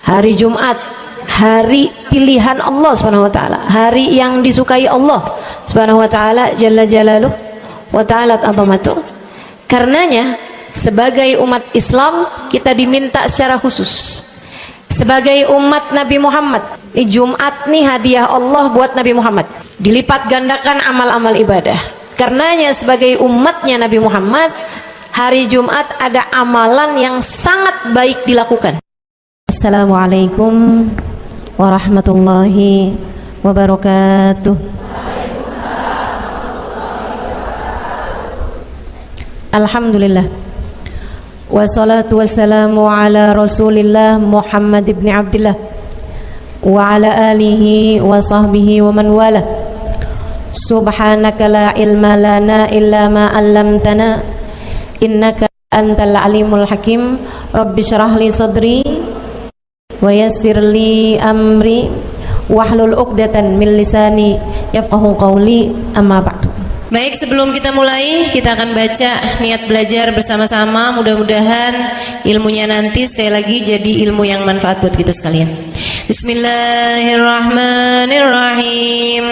Hari Jumat, hari pilihan Allah Subhanahu wa taala, hari yang disukai Allah Subhanahu wa taala jalla jalaluh wa ta'ala azamatu. Karenanya sebagai umat Islam kita diminta secara khusus sebagai umat Nabi Muhammad, di Jumat nih hadiah Allah buat Nabi Muhammad, dilipat gandakan amal-amal ibadah. Karenanya sebagai umatnya Nabi Muhammad, hari Jumat ada amalan yang sangat baik dilakukan. Assalamualaikum warahmatullahi wabarakatuh. Alhamdulillah, wassalatu wassalamu ala Rasulillah Muhammad ibn Abdillah wa ala alihi wa sahbihi wa man wala. Subhanaka la ilma lana illa ma 'allamtana innaka antal alimul hakim. Rabbi shrah li sadri wa yassir li amri wahlul 'uqdatan min lisani yafqahu qawli, amma ba'du. Baik, sebelum kita mulai, kita akan baca niat belajar bersama-sama. Mudah-mudahan ilmunya nanti sekali lagi jadi ilmu yang manfaat buat kita sekalian. Bismillahirrahmanirrahim.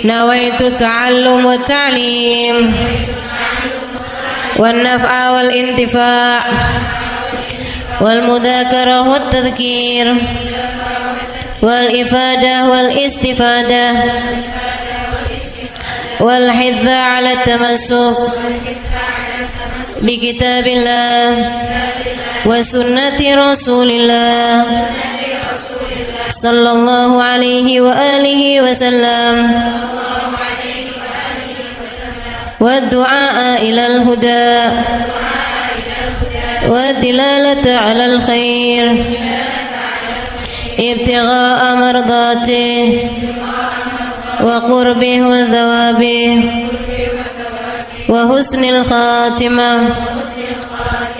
Nawaitu ta'allum wa ta'lim wan naf'a wal intifa' wal mudzakarah wat tadhkir wal ifadah wal istifadah wal hidza 'ala tamassuk bi kitabillah wa sunnati rasulillah sallallahu alaihi wa alihi wasallam wa du'a ila al-huda wa dilalata 'ala al-khair ibtigha'a mardatih wa qurbih wa thawabih wa husnil khatimah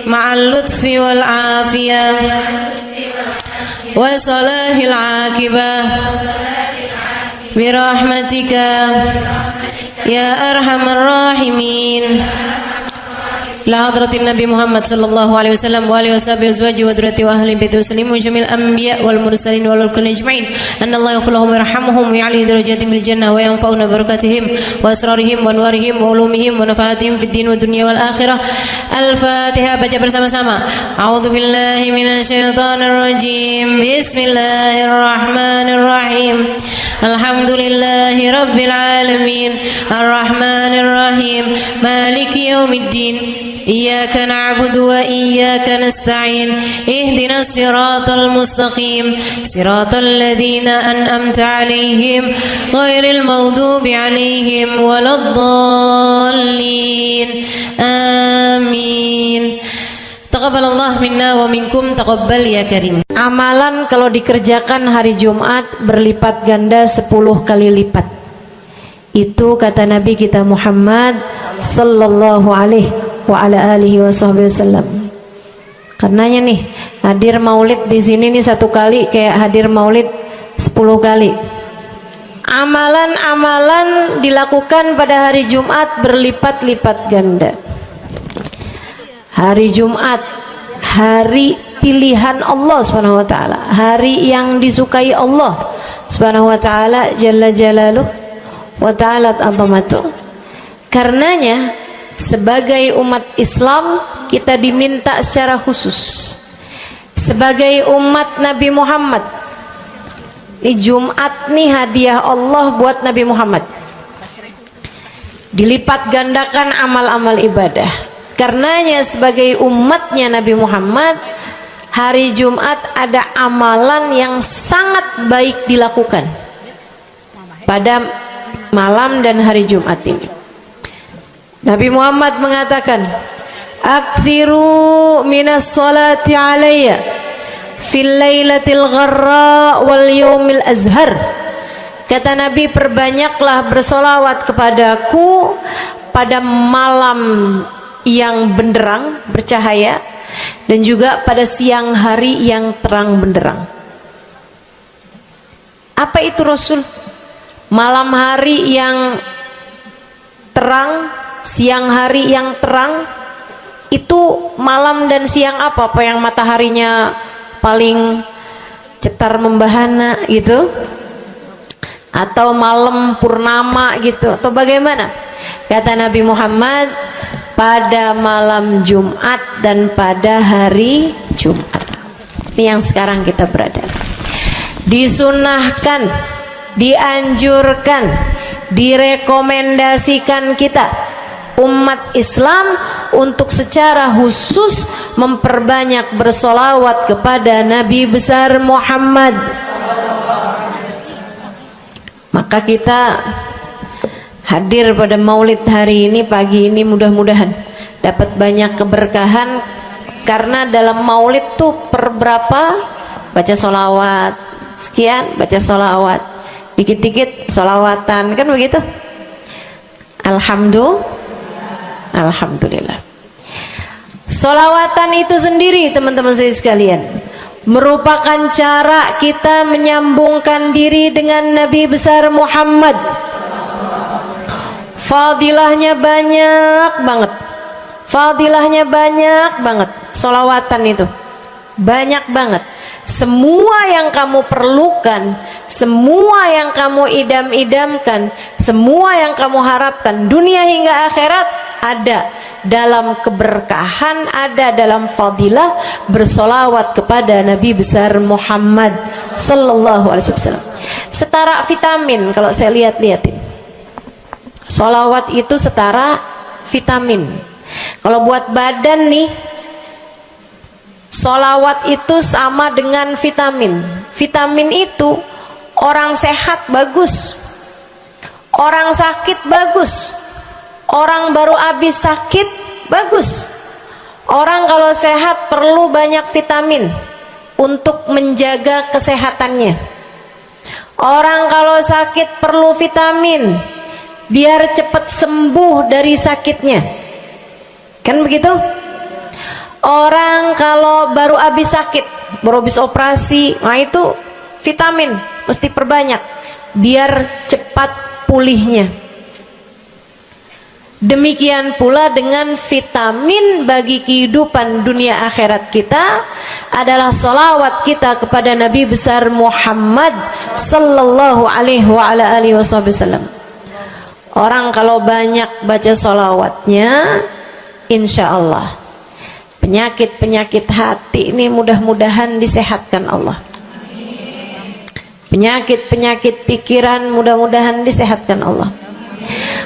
ma'al lutfi wal afiyah wa salahil aqibah birahmatika ya arhamar rahimin. La hadratin Nabi Muhammad sallallahu alaihi wasallam wa alihi washabihi azwaji wa dzurriyyati wa ahli baiti muslimin jamil anbiya wal mursalin wal kulli ajma'in. Anallahu yaghfiruhum wa yarhamuhum wa ya'li darajatihim fil jannah wa yanfa'una barakatihim wa asrarihim wa anwarihim wa ulumihim wa nafaatihim fid din wa dunya wal akhirah. Al-Fatihah, baca bersama-sama. A'udzu billahi minasyaitonir rajim. Bismillahirrahmanirrahim. Alhamdulillahi rabbil alamin arrahmanir rahim maliki yaumiddin iyyaka na'budu wa iyyaka nasta'in ihdinas siratal mustaqim siratal ladzina an'amta 'alaihim ghairil maghdubi 'alaihim waladdallin. Amin. Taqabbalallah minna wa minkum, taqabbal ya karim. Amalan kalau dikerjakan hari Jumat berlipat ganda 10 kali lipat. Itu kata Nabi kita Muhammad sallallahu alaihi wa ala alihi wasallam. Karenanya nih, hadir maulid di sini nih 1 kali kayak hadir maulid 10 kali. Amalan-amalan dilakukan pada hari Jumat berlipat-lipat ganda. Hari Jumat, hari pilihan Allah Subhanahu wa taala, hari yang disukai Allah Subhanahu wa taala jalla jalaluh wa ta'ala azamatu. Karenanya sebagai umat Islam kita diminta secara khusus sebagai umat Nabi Muhammad, di Jumat nih hadiah Allah buat Nabi Muhammad, dilipat gandakan amal-amal ibadah. Karenanya sebagai umatnya Nabi Muhammad, hari Jumat ada amalan yang sangat baik dilakukan pada malam dan hari Jumat ini. Nabi Muhammad mengatakan, "Aktsiru minas salati alayya fil lailatil gharra wal yaumil azhar." Kata Nabi, perbanyaklah bersolawat kepadaku pada malam yang benderang, bercahaya, dan juga pada siang hari yang terang benderang. Apa itu Rasul? Malam hari yang terang, siang hari yang terang, Itu malam dan siang apa yang mataharinya paling cetar membahana gitu, atau malam purnama gitu, atau bagaimana? Kata Nabi Muhammad, pada malam Jumat dan pada hari Jumat. Ini yang sekarang kita berada. Disunahkan, dianjurkan, direkomendasikan kita umat Islam untuk secara khusus memperbanyak bersolawat kepada Nabi besar Muhammad. Maka kita hadir pada maulid hari ini, pagi ini, mudah-mudahan dapat banyak keberkahan, karena dalam maulid tuh per berapa baca solawat sekian, baca solawat dikit-dikit, solawatan, kan begitu. Alhamdulillah. Solawatan itu sendiri, teman-teman saya sekalian, merupakan cara kita menyambungkan diri dengan Nabi besar Muhammad. Fadilahnya banyak banget, fadilahnya banyak banget. Solawatan itu banyak banget. Semua yang kamu perlukan, semua yang kamu idam-idamkan, semua yang kamu harapkan, dunia hingga akhirat, ada dalam keberkahan, ada dalam fadilah bersolawat kepada Nabi besar Muhammad sallallahu alaihi wasallam. Setara vitamin, kalau saya lihat-lihatin, solawat itu setara vitamin. Kalau buat badan nih, solawat itu sama dengan vitamin. Vitamin itu orang sehat bagus, orang sakit bagus, orang baru habis sakit bagus. Orang kalau sehat perlu banyak vitamin untuk menjaga kesehatannya. Orang kalau sakit perlu vitamin biar cepat sembuh dari sakitnya, kan begitu? Orang kalau baru habis sakit, baru habis operasi, nah itu vitamin mesti perbanyak biar cepat pulihnya. Demikian pula dengan vitamin bagi kehidupan dunia akhirat kita adalah salawat kita kepada Nabi besar Muhammad sallallahu alaihi wasallam. Orang kalau banyak baca salawatnya, insya Allah penyakit-penyakit hati ini mudah-mudahan disehatkan Allah. Penyakit-penyakit pikiran mudah-mudahan disehatkan Allah.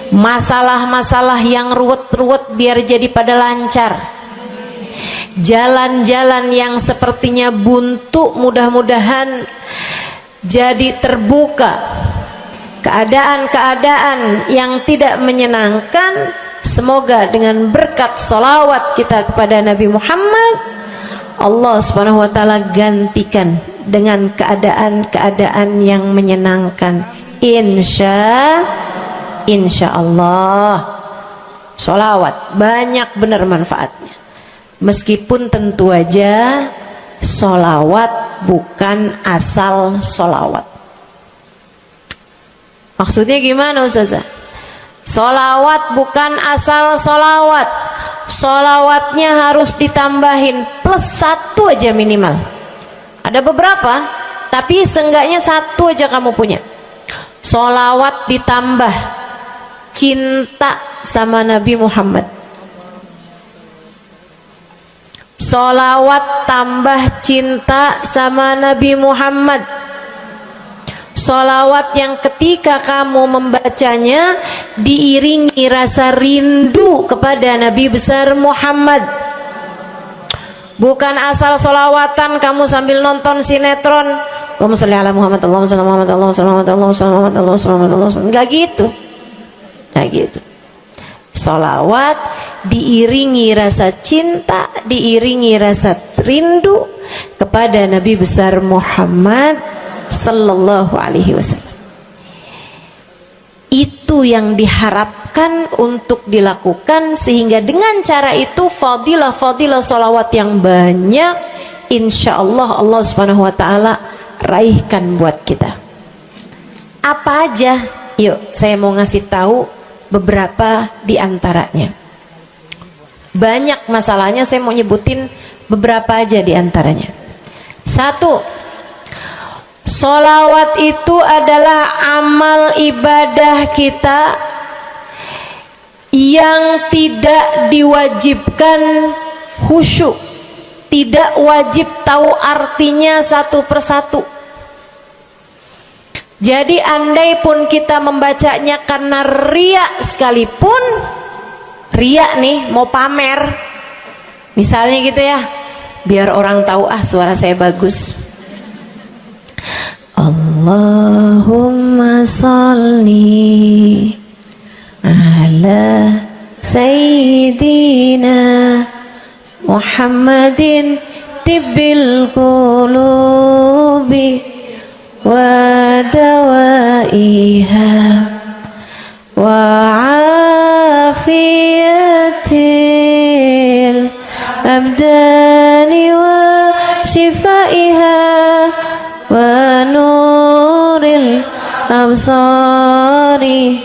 Masalah-masalah yang ruwet-ruwet biar jadi pada lancar. Jalan-jalan yang sepertinya buntu mudah-mudahan jadi terbuka. Keadaan-keadaan yang tidak menyenangkan, semoga dengan berkat salawat kita kepada Nabi Muhammad, Allah subhanahu wa ta'ala gantikan dengan keadaan-keadaan yang menyenangkan. Insya Allah. Salawat banyak benar manfaatnya. Meskipun tentu aja salawat bukan asal salawat. Maksudnya gimana Ustazah? Salawat bukan asal salawat. Salawatnya harus ditambahin plus 1 aja minimal. Ada beberapa, tapi seenggaknya 1 aja kamu punya. Salawat ditambah cinta sama Nabi Muhammad. Salawat tambah cinta sama Nabi Muhammad. Salawat yang ketika kamu membacanya diiringi rasa rindu kepada Nabi besar Muhammad. Bukan asal salawatan kamu sambil nonton sinetron, Allahumma sholli ala Muhammad, Allahumma sholli ala Muhammad, Allahumma sholli ala Muhammad, Allahumma sholli ala Muhammad, Allahumma sholli ala Muhammad. Enggak gitu. Enggak gitu. Salawat diiringi rasa cinta, diiringi rasa rindu kepada Nabi besar Muhammad sallallahu alaihi wasallam. Itu yang diharapkan untuk dilakukan, sehingga dengan cara itu fadilah-fadilah salawat yang banyak insya Allah Allah subhanahu wa ta'ala raihkan buat kita. Apa aja? Yuk saya mau ngasih tahu beberapa di antaranya. banyak masalahnya. Saya mau nyebutin beberapa aja di antaranya. Satu, sholawat itu adalah amal ibadah kita yang tidak diwajibkan khusyuk, tidak wajib tahu artinya satu persatu. Jadi andai pun kita membacanya karena riya sekalipun, riya nih mau pamer, misalnya gitu ya, biar orang tahu suara saya bagus. Allahumma sholli ala sayyidina Muhammadin tibbil qulubi wa dawaiha wa afiyatil abdani wa shifaiha wa nuril absari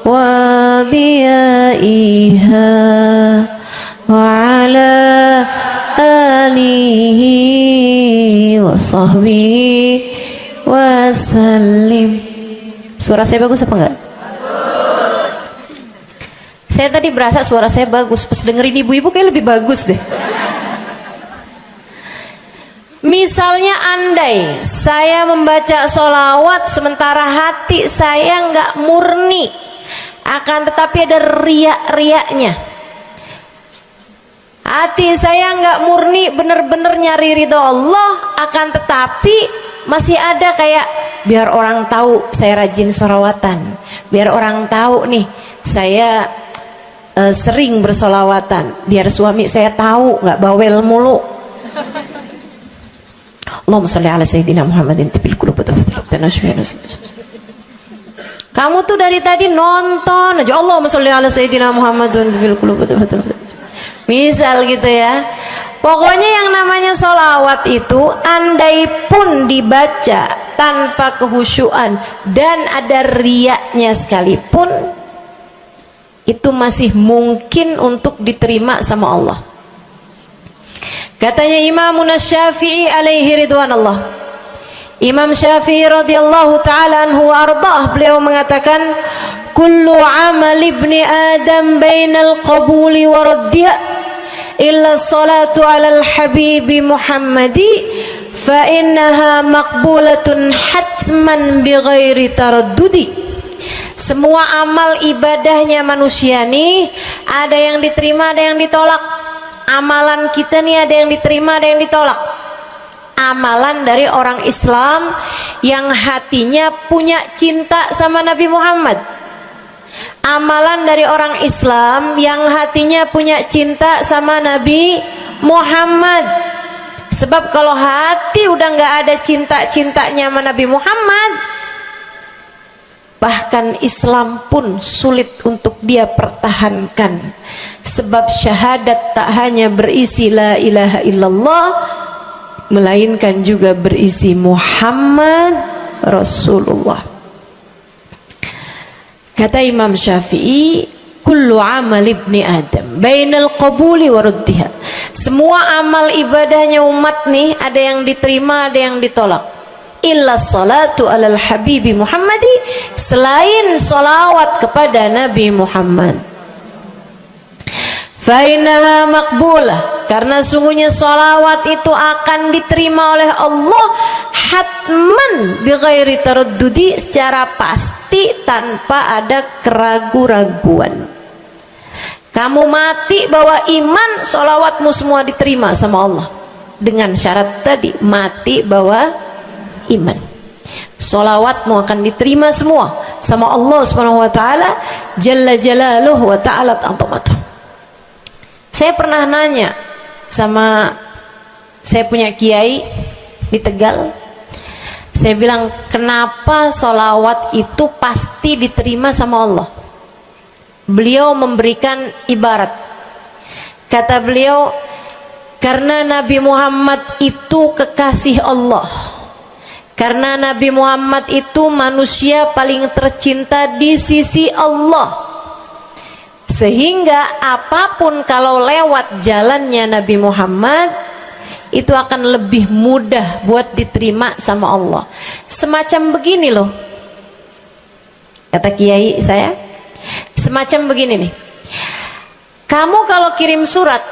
wa diyaiha wa ala alihi wa sahbihi wasallim. Suara saya bagus apa enggak? Bagus. Saya tadi berasa suara saya bagus, pas dengerin ibu-ibu kayak lebih bagus deh. Misalnya andai saya membaca sholawat sementara hati saya nggak murni, akan tetapi ada riak-riaknya. Hati saya nggak murni bener-bener nyari ridho Allah, akan tetapi masih ada kayak biar orang tahu saya rajin sholawatan, biar orang tahu nih saya sering bersolawatan, biar suami saya tahu nggak bawel mulu. Allahumma sholli ala sayyidina Muhammadin tibil qulubi. Kamu tuh dari tadi nonton aja Allahumma sholli ala sayyidina Muhammadin tibil qulubi. Misal gitu ya. Pokoknya yang namanya sholawat itu andai pun dibaca tanpa kehusyuan dan ada riaknya sekalipun, itu masih mungkin untuk diterima sama Allah. Katanya Imam Syafi'i alaihi ridwanallah, Imam Syafi'i radhiyallahu ta'ala anhu wa ardhah, beliau mengatakan kullu amal ibni adam bainal qabuli wa raddiya illa salatu alal habibi Muhammadi fa innaha maqbulatun hatman bighairi taraddudi. Semua amal ibadahnya manusia nih ada yang diterima, ada yang ditolak. Amalan kita nih ada yang diterima, ada yang ditolak. Amalan dari orang Islam yang hatinya punya cinta sama Nabi Muhammad, amalan dari orang Islam yang hatinya punya cinta sama Nabi Muhammad. Sebab kalau hati udah nggak ada cinta-cintanya sama Nabi Muhammad, bahkan Islam pun sulit untuk dia pertahankan. Sebab syahadat tak hanya berisi la ilaha illallah, melainkan juga berisi Muhammad Rasulullah. Kata Imam Syafi'i, kullu amal ibni adam bainal qabuli wa raddiha. Semua amal ibadahnya umat nih ada yang diterima, ada yang ditolak. Illa salatu alal habibi Muhammadi, selain salawat kepada Nabi Muhammad. Fa innaha maqbulah, karena sungguhnya salawat itu akan diterima oleh Allah hatman bighairi taraddudi, secara pasti tanpa ada keraguan-raguan. Kamu mati bawa iman, sholawatmu semua diterima sama Allah. Dengan syarat tadi, mati bawa iman, sholawatmu akan diterima semua sama Allah Subhanahu wa ta'ala Jalla Jalaluhu wa ta'ala azamatuh. Saya pernah nanya sama saya punya kiai di Tegal. Saya bilang, kenapa sholawat itu pasti diterima sama Allah? Beliau memberikan ibarat. Kata beliau, karena Nabi Muhammad itu kekasih Allah. Karena Nabi Muhammad itu manusia paling tercinta di sisi Allah. Sehingga apapun kalau lewat jalannya Nabi Muhammad itu akan lebih mudah buat diterima sama Allah. Semacam begini loh, kata kiai saya, semacam begini nih. Kamu kalau kirim surat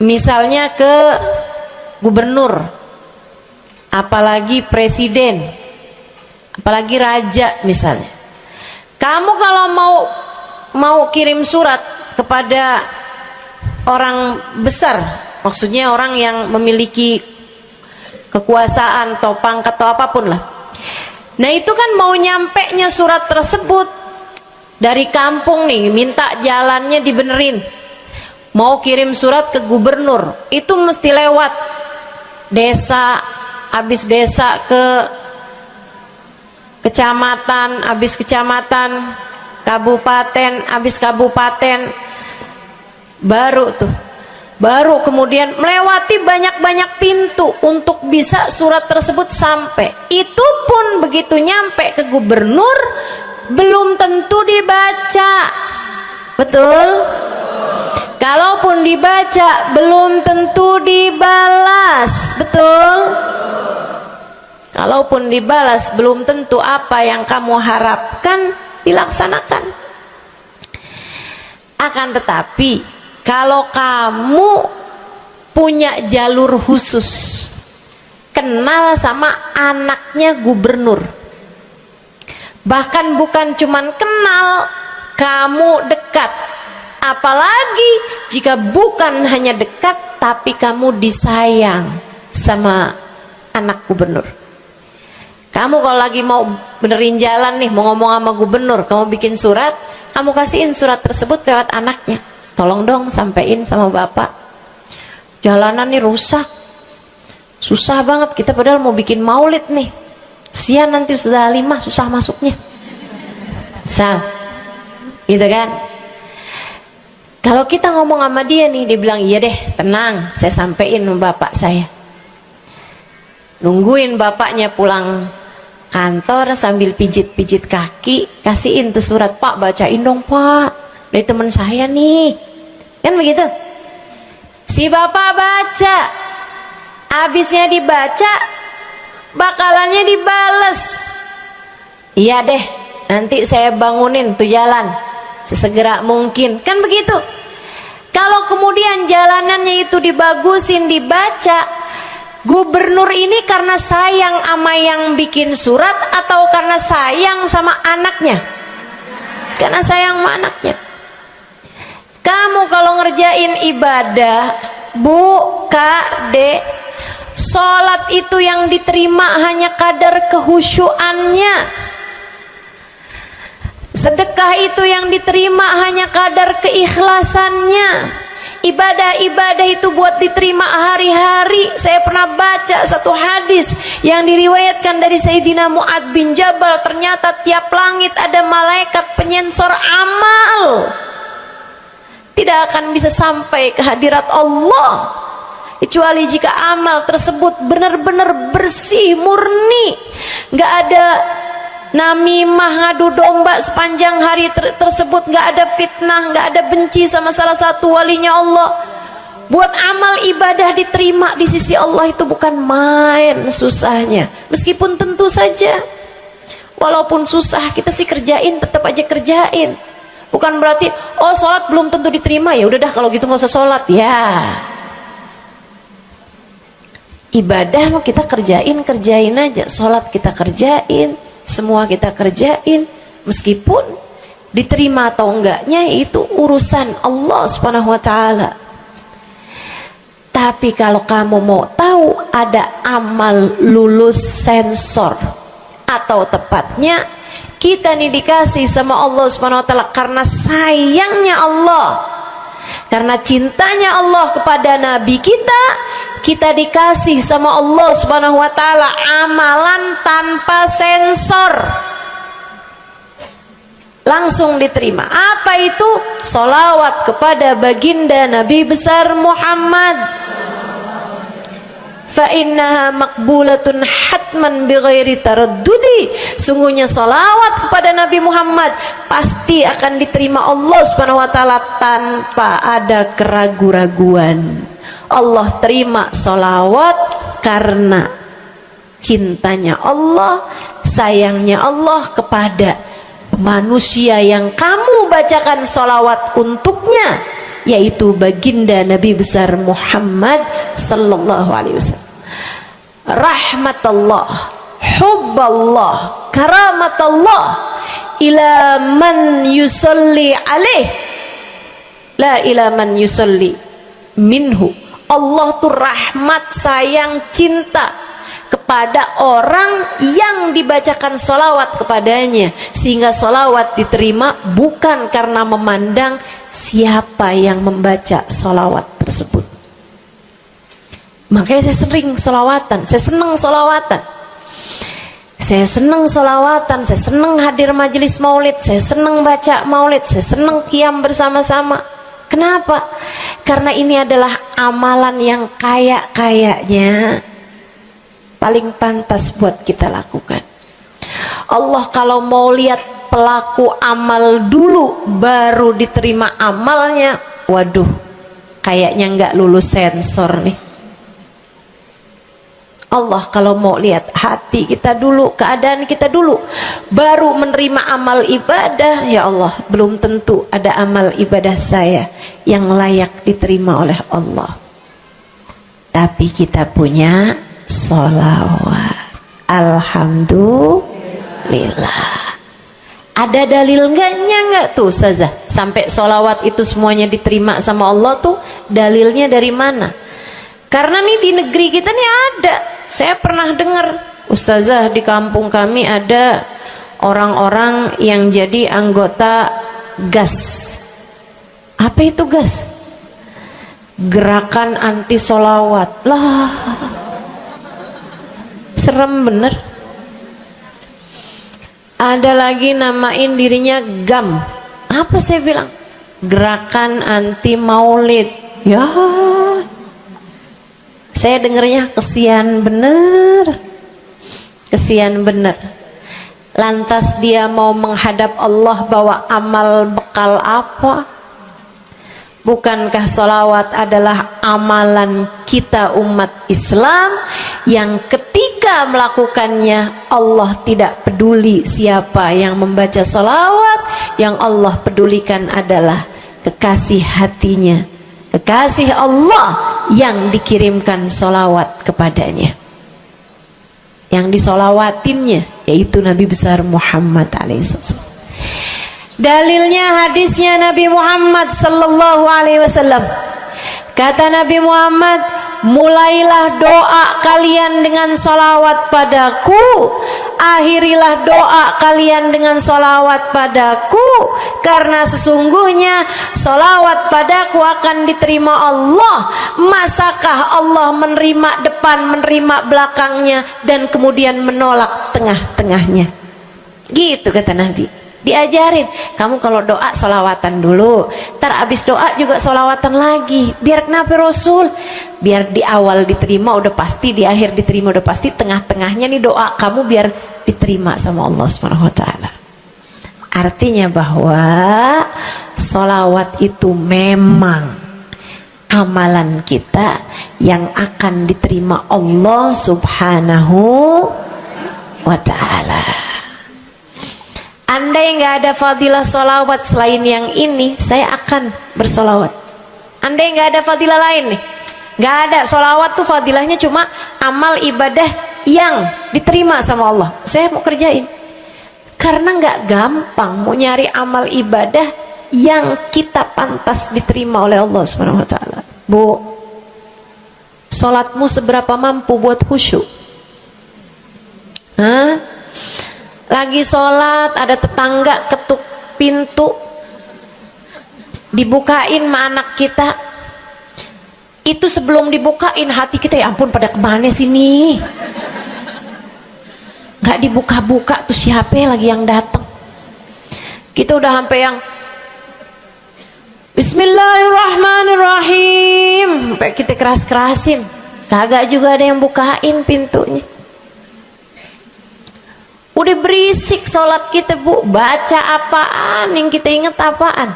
misalnya ke gubernur, apalagi presiden, apalagi raja misalnya, kamu kalau mau kirim surat kepada orang besar, maksudnya orang yang memiliki kekuasaan atau pangkat atau apapun lah. Nah itu kan mau nyampe nya surat tersebut dari kampung nih, minta jalannya dibenerin, mau kirim surat ke gubernur, itu mesti lewat desa, habis desa ke kecamatan, habis kecamatan, kabupaten, habis kabupaten, baru kemudian melewati banyak-banyak pintu untuk bisa surat tersebut sampai. Itu pun begitu nyampe ke gubernur belum tentu dibaca, betul? Kalaupun dibaca belum tentu dibalas, betul? Kalaupun dibalas belum tentu apa yang kamu harapkan dilaksanakan. Akan tetapi kalau kamu punya jalur khusus, kenal sama anaknya gubernur, bahkan bukan cuman kenal, kamu dekat, apalagi jika bukan hanya dekat tapi kamu disayang sama anak gubernur. Kamu kalau lagi mau benerin jalan nih, mau ngomong sama gubernur, kamu bikin surat, kamu kasihin surat tersebut lewat anaknya, tolong dong sampein sama bapak, jalanan nih rusak, susah banget, kita padahal mau bikin maulid nih, sian nanti sudah 5 susah masuknya, misal gitu kan. Kalau kita ngomong sama dia nih, dia bilang iya deh, tenang, saya sampein sama bapak saya. Nungguin bapaknya pulang kantor sambil pijit-pijit kaki, kasihin tuh surat, Pak bacain dong Pak, dari teman saya nih, kan begitu. Si bapak baca, abisnya dibaca, bakalannya dibales, iya deh, nanti saya bangunin tuh jalan sesegera mungkin, kan begitu. Kalau kemudian jalanannya itu dibagusin, dibaca, gubernur ini karena sayang sama yang bikin surat atau karena sayang sama anaknya? Karena sayang sama anaknya. Kamu kalau ngerjain ibadah, Bu, Kak, Dek, sholat itu yang diterima hanya kadar kehusyuannya. Sedekah itu yang diterima hanya kadar keikhlasannya. Ibadah-ibadah itu buat diterima hari-hari. Saya pernah baca satu hadis yang diriwayatkan dari Sayyidina Mu'ad bin Jabal, ternyata tiap langit ada malaikat penyensor amal, tidak akan bisa sampai ke hadirat Allah kecuali jika amal tersebut benar-benar bersih, murni, nggak ada namimah, ngadu domba sepanjang hari tersebut, nggak ada fitnah, nggak ada benci sama salah satu walinya Allah. Buat amal ibadah diterima di sisi Allah itu bukan main susahnya. Meskipun tentu saja walaupun susah kita sih kerjain, tetap aja kerjain. Bukan berarti oh sholat belum tentu diterima, ya udah dah kalau gitu nggak usah sholat ya. Ibadah mau kita kerjain aja, sholat kita kerjain, semua kita kerjain, meskipun diterima atau enggaknya itu urusan Allah Subhanahu wa taala. Tapi kalau kamu mau tahu, ada amal lulus sensor, atau tepatnya kita nih dikasih sama Allah Subhanahu wa taala karena sayangnya Allah, karena cintanya Allah kepada nabi kita, kita dikasih sama Allah Subhanahu wa taala amalan tanpa sensor, langsung diterima. Apa itu? Sholawat kepada baginda Nabi besar Muhammad. fa innaha maqbulatun hatman bighairi taraddudi. Sungguhnya salawat kepada Nabi Muhammad pasti akan diterima Allah Subhanahu wa taala tanpa ada keraguan-raguan. Allah terima salawat karena cintanya Allah, sayangnya Allah kepada manusia yang kamu bacakan salawat untuknya, yaitu baginda Nabi besar Muhammad sallallahu alaihi wasallam. Rahmatullah, hubballah, karamatullah ila man yusalli alaih, la ila man yusalli minhu. Allah tuh rahmat, sayang, cinta kepada orang yang dibacakan salawat kepadanya, sehingga salawat diterima bukan karena memandang siapa yang membaca salawat tersebut. Makanya saya sering salawatan, saya senang salawatan, saya senang salawatan, saya senang hadir majelis maulid, saya senang baca maulid, saya senang qiyam bersama-sama. Kenapa? Karena ini adalah amalan yang kayaknya paling pantas buat kita lakukan. Allah kalau mau lihat pelaku amal dulu baru diterima amalnya, waduh, kayaknya nggak lulus sensor nih. Allah kalau mau lihat hati kita dulu, keadaan kita dulu, baru menerima amal ibadah, ya Allah, belum tentu ada amal ibadah saya yang layak diterima oleh Allah. Tapi kita punya sholawat, alhamdulillah. Ada dalil nggak tuh Ustazah sampai sholawat itu semuanya diterima sama Allah tuh? Dalilnya dari mana? Karena nih di negeri kita nih ada, saya pernah dengar Ustazah, di kampung kami ada orang-orang yang jadi anggota GAS. Apa itu GAS? Gerakan anti sholawat. Lah, serem bener. Ada lagi namain dirinya GAM. Apa saya bilang? Gerakan anti maulid. Ya, saya dengernya kesian bener, kesian bener. Lantas dia mau menghadap Allah bawa amal bekal apa? Bukankah salawat adalah amalan kita umat Islam yang ketika melakukannya Allah tidak peduli siapa yang membaca salawat, yang Allah pedulikan adalah kekasih hatinya, kekasih Allah yang dikirimkan salawat kepadanya, yang disolawatinnya yaitu Nabi besar Muhammad alaihissalam. Dalilnya hadisnya Nabi Muhammad sallallahu alaihi wasallam. Kata Nabi Muhammad, mulailah doa kalian dengan salawat padaku, akhirilah doa kalian dengan salawat padaku, karena sesungguhnya salawat padaku akan diterima Allah. Masakah Allah menerima depan, menerima belakangnya, dan kemudian menolak tengah-tengahnya? Gitu kata Nabi. Diajarin, kamu kalau doa salawatan dulu, ntar abis doa juga salawatan lagi. Biar kenapa Rasul? Biar di awal diterima udah pasti, di akhir diterima udah pasti, tengah-tengahnya nih doa kamu biar diterima sama Allah Subhanahu wa taala. Artinya bahwa salawat itu memang amalan kita yang akan diterima Allah Subhanahu wa taala. Andai nggak ada fadilah salawat selain yang ini, saya akan bersolawat. Andai nggak ada fadilah lain nih, nggak ada salawat tuh fadilahnya cuma amal ibadah yang diterima sama Allah, saya mau kerjain. Karena nggak gampang mau nyari amal ibadah yang kita pantas diterima oleh Allah Subhanahu wa taala. Bu, sholatmu seberapa mampu buat khusyuk? Hah? Lagi sholat ada tetangga ketuk pintu, dibukain sama anak kita. Itu sebelum dibukain hati kita, ya ampun pada kemana sini? Gak dibuka-buka tuh siapa lagi yang datang? Kita udah sampai yang Bismillahirrahmanirrahim, sampai kita keras-kerasin. kagak juga ada yang bukain pintunya. Udah berisik sholat kita Bu, baca apaan, yang kita inget apaan.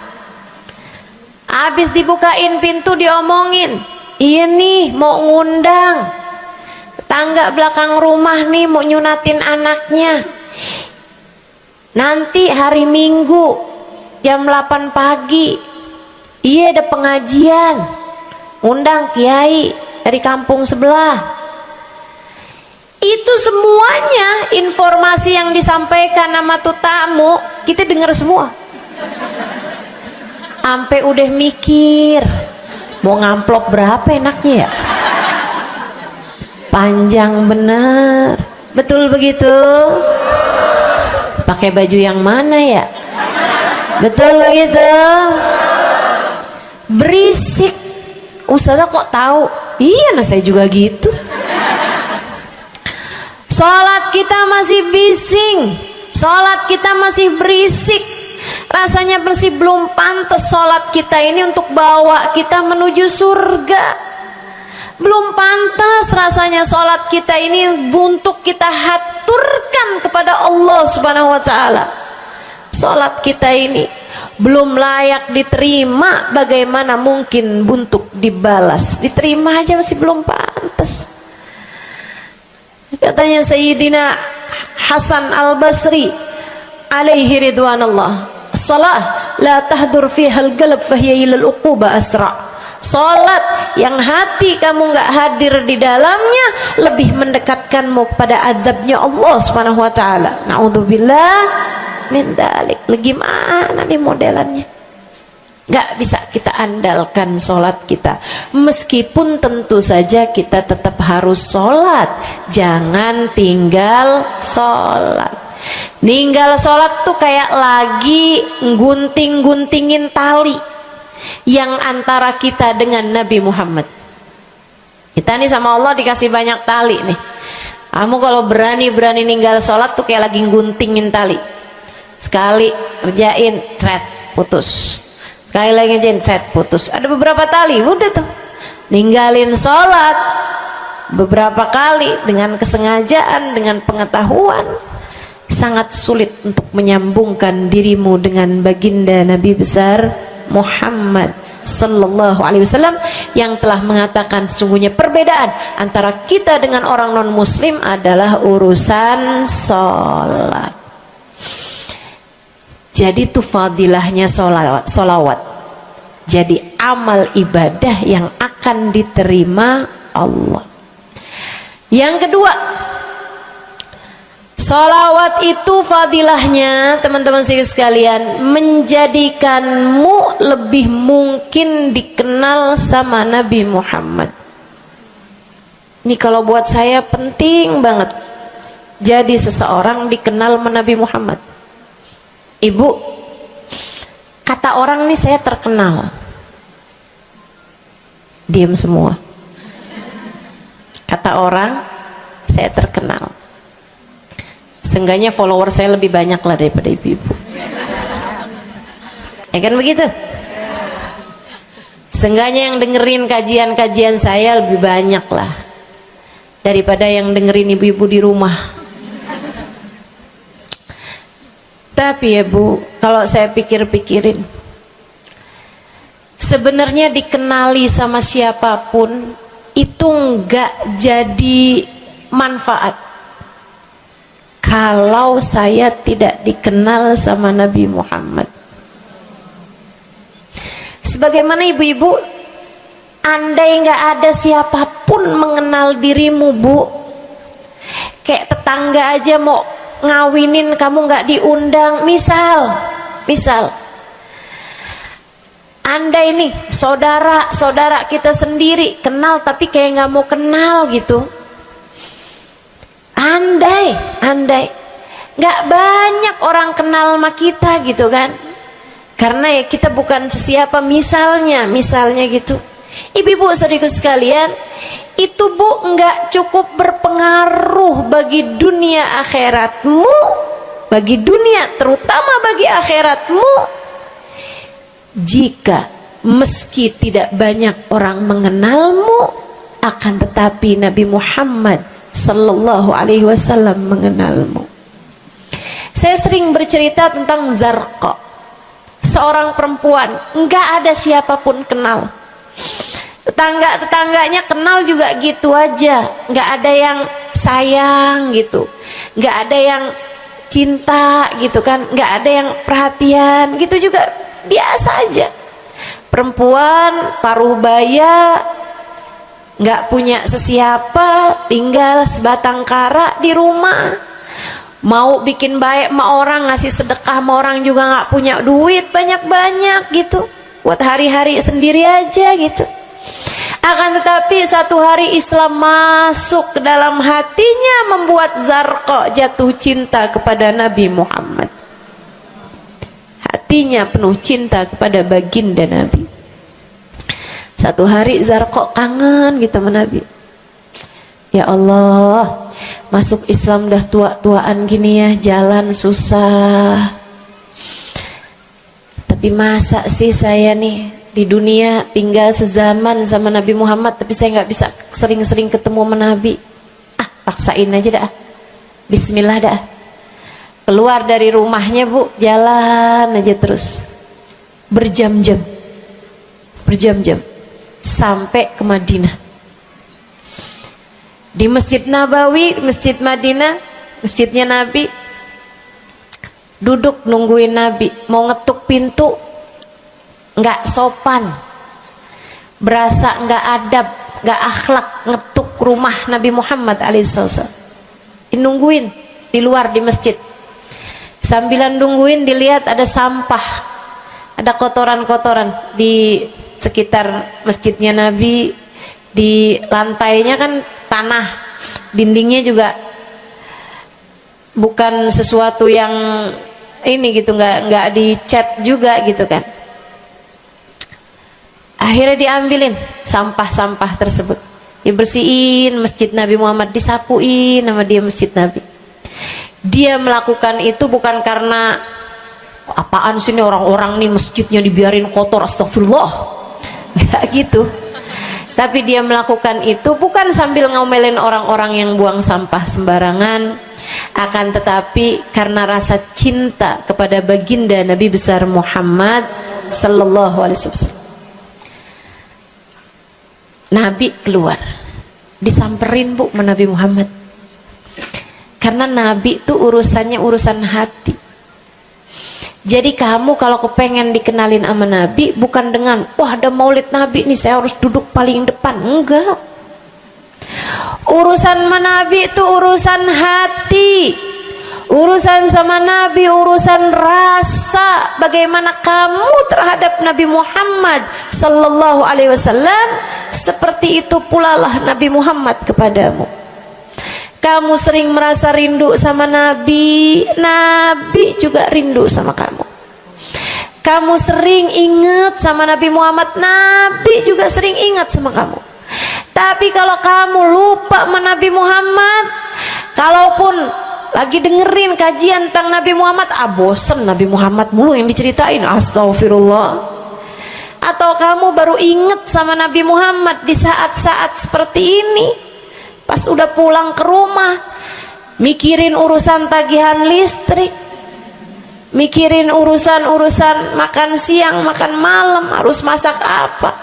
Habis dibukain pintu diomongin, iya nih mau ngundang tangga belakang rumah nih, mau nyunatin anaknya nanti hari Minggu jam 8 pagi, iya ada pengajian, undang kiai dari kampung sebelah. Itu semuanya informasi yang disampaikan sama tuh tamu kita dengar semua. Sampai udah mikir mau ngamplop berapa enaknya ya, panjang bener, betul begitu? Pakai baju yang mana ya, betul begitu? Berisik. Ustazah kok tahu? Iya, nah saya juga gitu. Sholat kita masih bising, sholat kita masih berisik, rasanya masih belum pantas sholat kita ini untuk bawa kita menuju surga. Belum pantas rasanya sholat kita ini untuk kita haturkan kepada Allah Subhanahu wa Ta'ala. Sholat kita ini belum layak diterima, bagaimana mungkin untuk dibalas? Diterima aja masih belum pantas. Katanya Sayyidina Hasan Al-Basri alaihi ridwanallah, salah la tahdur fiha al-qalb fahiya ila al-uquba asra. Salat yang hati kamu nggak hadir di dalamnya lebih mendekatkanmu kepada azabnya Allah Subhanahu wa Ta'ala. Naudzubillah min dzalik. Gimana nih modelannya? Gak bisa kita andalkan sholat kita, meskipun tentu saja kita tetap harus sholat. Jangan tinggal sholat. Ninggal sholat tuh kayak lagi gunting-guntingin tali yang antara kita dengan Nabi Muhammad. Kita nih sama Allah dikasih banyak tali nih. Kamu kalau berani-berani ninggal sholat tuh kayak lagi guntingin tali. Sekali kerjain, cret, putus. Sekali lagi jencet, putus. Ada beberapa tali, udah tuh ninggalin sholat beberapa kali dengan kesengajaan, dengan pengetahuan, sangat sulit untuk menyambungkan dirimu dengan baginda Nabi besar Muhammad Sallallahu Alaihi Wasallam yang telah mengatakan sesungguhnya perbedaan antara kita dengan orang non muslim adalah urusan sholat. Jadi itu fadilahnya solawat. Jadi amal ibadah yang akan diterima Allah. Yang kedua, solawat itu fadilahnya teman-teman sekalian menjadikanmu lebih mungkin dikenal sama Nabi Muhammad. Ini kalau buat saya penting banget. Jadi seseorang dikenal sama Nabi Muhammad. Ibu, kata orang nih saya terkenal. Diam semua. Kata orang saya terkenal. Seenggaknya follower saya lebih banyak lah daripada ibu-ibu. Ya kan begitu? Seenggaknya yang dengerin kajian-kajian saya lebih banyak lah daripada yang dengerin ibu-ibu di rumah. Tapi ya Bu, kalau saya pikir-pikirin, sebenarnya dikenali sama siapapun itu enggak jadi manfaat kalau saya tidak dikenal sama Nabi Muhammad. Sebagaimana ibu-ibu, andai enggak ada siapapun mengenal dirimu Bu, kayak tetangga aja mau ngawinin kamu nggak diundang, misal andai nih saudara kita sendiri kenal tapi kayak nggak mau kenal gitu, andai nggak banyak orang kenal sama kita gitu kan, karena ya kita bukan sesiapa, misalnya gitu. Ibu-ibu saudaraku sekalian, itu Bu nggak cukup berpengaruh bagi dunia akhiratmu, bagi dunia terutama bagi akhiratmu, jika meski tidak banyak orang mengenalmu akan tetapi Nabi Muhammad sallallahu alaihi wasallam mengenalmu. Saya sering bercerita tentang Zarqa, seorang perempuan, enggak ada siapapun kenal. Tetangga-tetangganya kenal juga gitu aja, enggak ada yang sayang gitu, enggak ada yang cinta gitu kan, enggak ada yang perhatian gitu, juga biasa aja. Perempuan paruh baya, nggak punya sesiapa, tinggal sebatang kara di rumah. Mau bikin baik sama orang, ngasih sedekah sama orang juga nggak punya duit banyak-banyak gitu, buat hari-hari sendiri aja gitu. Akan tetapi satu hari Islam masuk ke dalam hatinya, membuat Zarqa jatuh cinta kepada Nabi Muhammad. Hatinya penuh cinta kepada baginda Nabi. Satu hari Zarqa kangen gitu sama Nabi. Ya Allah, masuk Islam dah tua-tuaan gini ya, jalan susah. Tapi masa sih saya nih di dunia tinggal sezaman sama Nabi Muhammad, tapi saya nggak bisa sering-sering ketemu sama Nabi. Paksain aja dah. Bismillah dah. Keluar dari rumahnya bu, jalan aja terus berjam-jam sampai ke Madinah. Di Masjid Nabawi, Masjid Madinah, masjidnya Nabi, duduk nungguin Nabi. Mau ngetuk pintu nggak sopan, berasa nggak adab, nggak akhlak ngetuk rumah Nabi Muhammad alaihissalam. Nungguin di luar di masjid. Sambilan nungguin dilihat ada sampah, ada kotoran-kotoran di sekitar masjidnya Nabi. Di lantainya kan tanah, dindingnya juga bukan sesuatu yang ini gitu, nggak dicat juga gitu kan. Akhirnya diambilin sampah-sampah tersebut, dibersihin masjid Nabi Muhammad, disapuin sama dia masjid Nabi. Dia melakukan itu bukan karena apaan sih ini orang-orang nih masjidnya dibiarin kotor, astagfirullah, nggak gitu. Tapi dia melakukan itu bukan sambil ngomelin orang-orang yang buang sampah sembarangan, akan tetapi karena rasa cinta kepada baginda Nabi besar Muhammad sallallahu alaihi wasallam. Nabi keluar, disamperin bu sama Nabi Muhammad. Karena Nabi itu urusannya urusan hati. Jadi kamu kalau kepengen dikenalin sama Nabi, bukan dengan wah ada maulid Nabi nih saya harus duduk paling depan, enggak. Urusan sama Nabi itu urusan hati. Urusan sama Nabi urusan rasa, bagaimana kamu terhadap Nabi Muhammad sallallahu alaihi wasallam, seperti itu pula lah Nabi Muhammad kepadamu. Kamu sering merasa rindu sama Nabi, Nabi juga rindu sama kamu. Kamu sering ingat sama Nabi Muhammad, Nabi juga sering ingat sama kamu. Tapi kalau kamu lupa sama Nabi Muhammad, kalaupun lagi dengerin kajian tentang Nabi Muhammad, bosen Nabi Muhammad mulu yang diceritain, astagfirullah. Atau kamu baru ingat sama Nabi Muhammad di saat-saat seperti ini, pas udah pulang ke rumah, mikirin urusan tagihan listrik, mikirin urusan makan siang, makan malam, harus masak apa,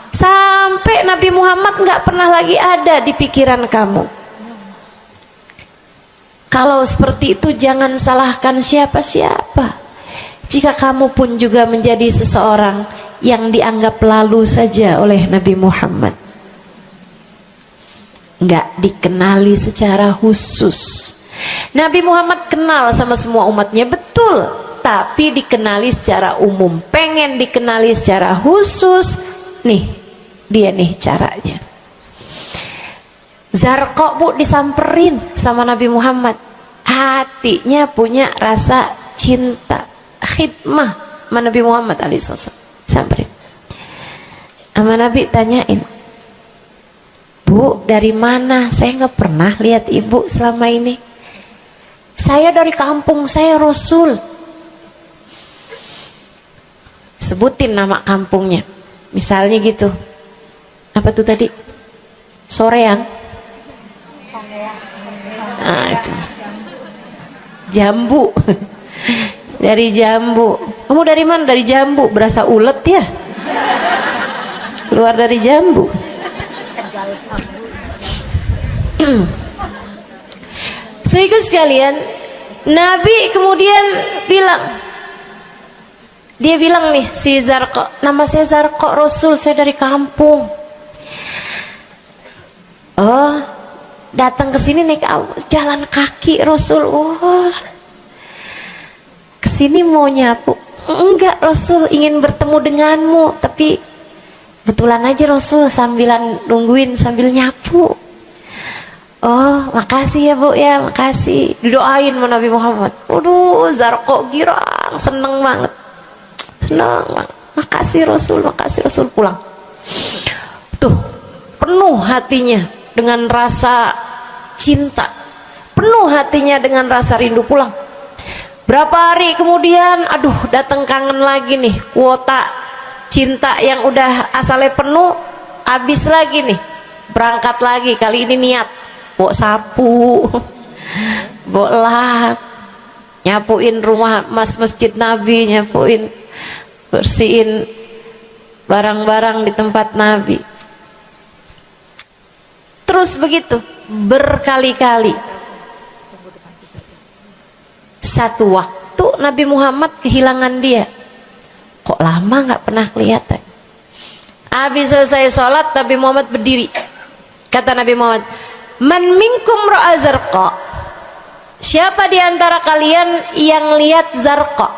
sampai Nabi Muhammad nggak pernah lagi ada di pikiran kamu. Kalau seperti itu jangan salahkan siapa-siapa. Jika kamu pun juga menjadi seseorang yang dianggap lalu saja oleh Nabi Muhammad, nggak dikenali secara khusus. Nabi Muhammad kenal sama semua umatnya, betul, tapi dikenali secara umum. Pengen dikenali secara khusus, nih dia nih caranya. Zarqa bu disamperin sama Nabi Muhammad, hatinya punya rasa cinta, khidmah sama Nabi Muhammad alaihissalam. Samperin sama Nabi, tanyain, Bu, dari mana? Saya nggak pernah lihat ibu selama ini. Saya dari kampung, saya Rasul. Sebutin nama kampungnya. Misalnya gitu. Apa tuh tadi? Soreang. Nah, itu. Jambu. Dari jambu. Kamu dari mana? Dari jambu. Berasa ulet ya? Keluar dari jambu. Sehingga sekalian, Nabi kemudian bilang, dia bilang nih si Zarqa, nama saya Zarqa Rasul, saya dari kampung. Oh, datang ke sini naik jalan kaki Rasul. Oh, kesini mau nyapu? Enggak Rasul, ingin bertemu denganmu, tapi betulan aja Rasul sambilan nungguin sambil nyapu. Oh, makasih ya Bu ya, makasih. Didoain sama Nabi Muhammad. Waduh, Zarqa girang, seneng banget. Seneng banget. Makasih Rasul pulang. Tuh, penuh hatinya dengan rasa cinta. Penuh hatinya dengan rasa rindu pulang. Berapa hari kemudian, aduh datang kangen lagi nih. Kuota cinta yang udah asalnya penuh, habis lagi nih. Berangkat lagi, kali ini niat. Bawa sapu, bawa lap, nyapuin rumah masjid Nabi, nyapuin, bersihin barang-barang di tempat Nabi. Terus begitu berkali-kali. Satu waktu Nabi Muhammad kehilangan dia. Kok lama nggak pernah kelihatan. Habis selesai sholat, Nabi Muhammad berdiri. Kata Nabi Muhammad, man minkum ra'a Zarqa, siapa di antara kalian yang lihat Zarqa?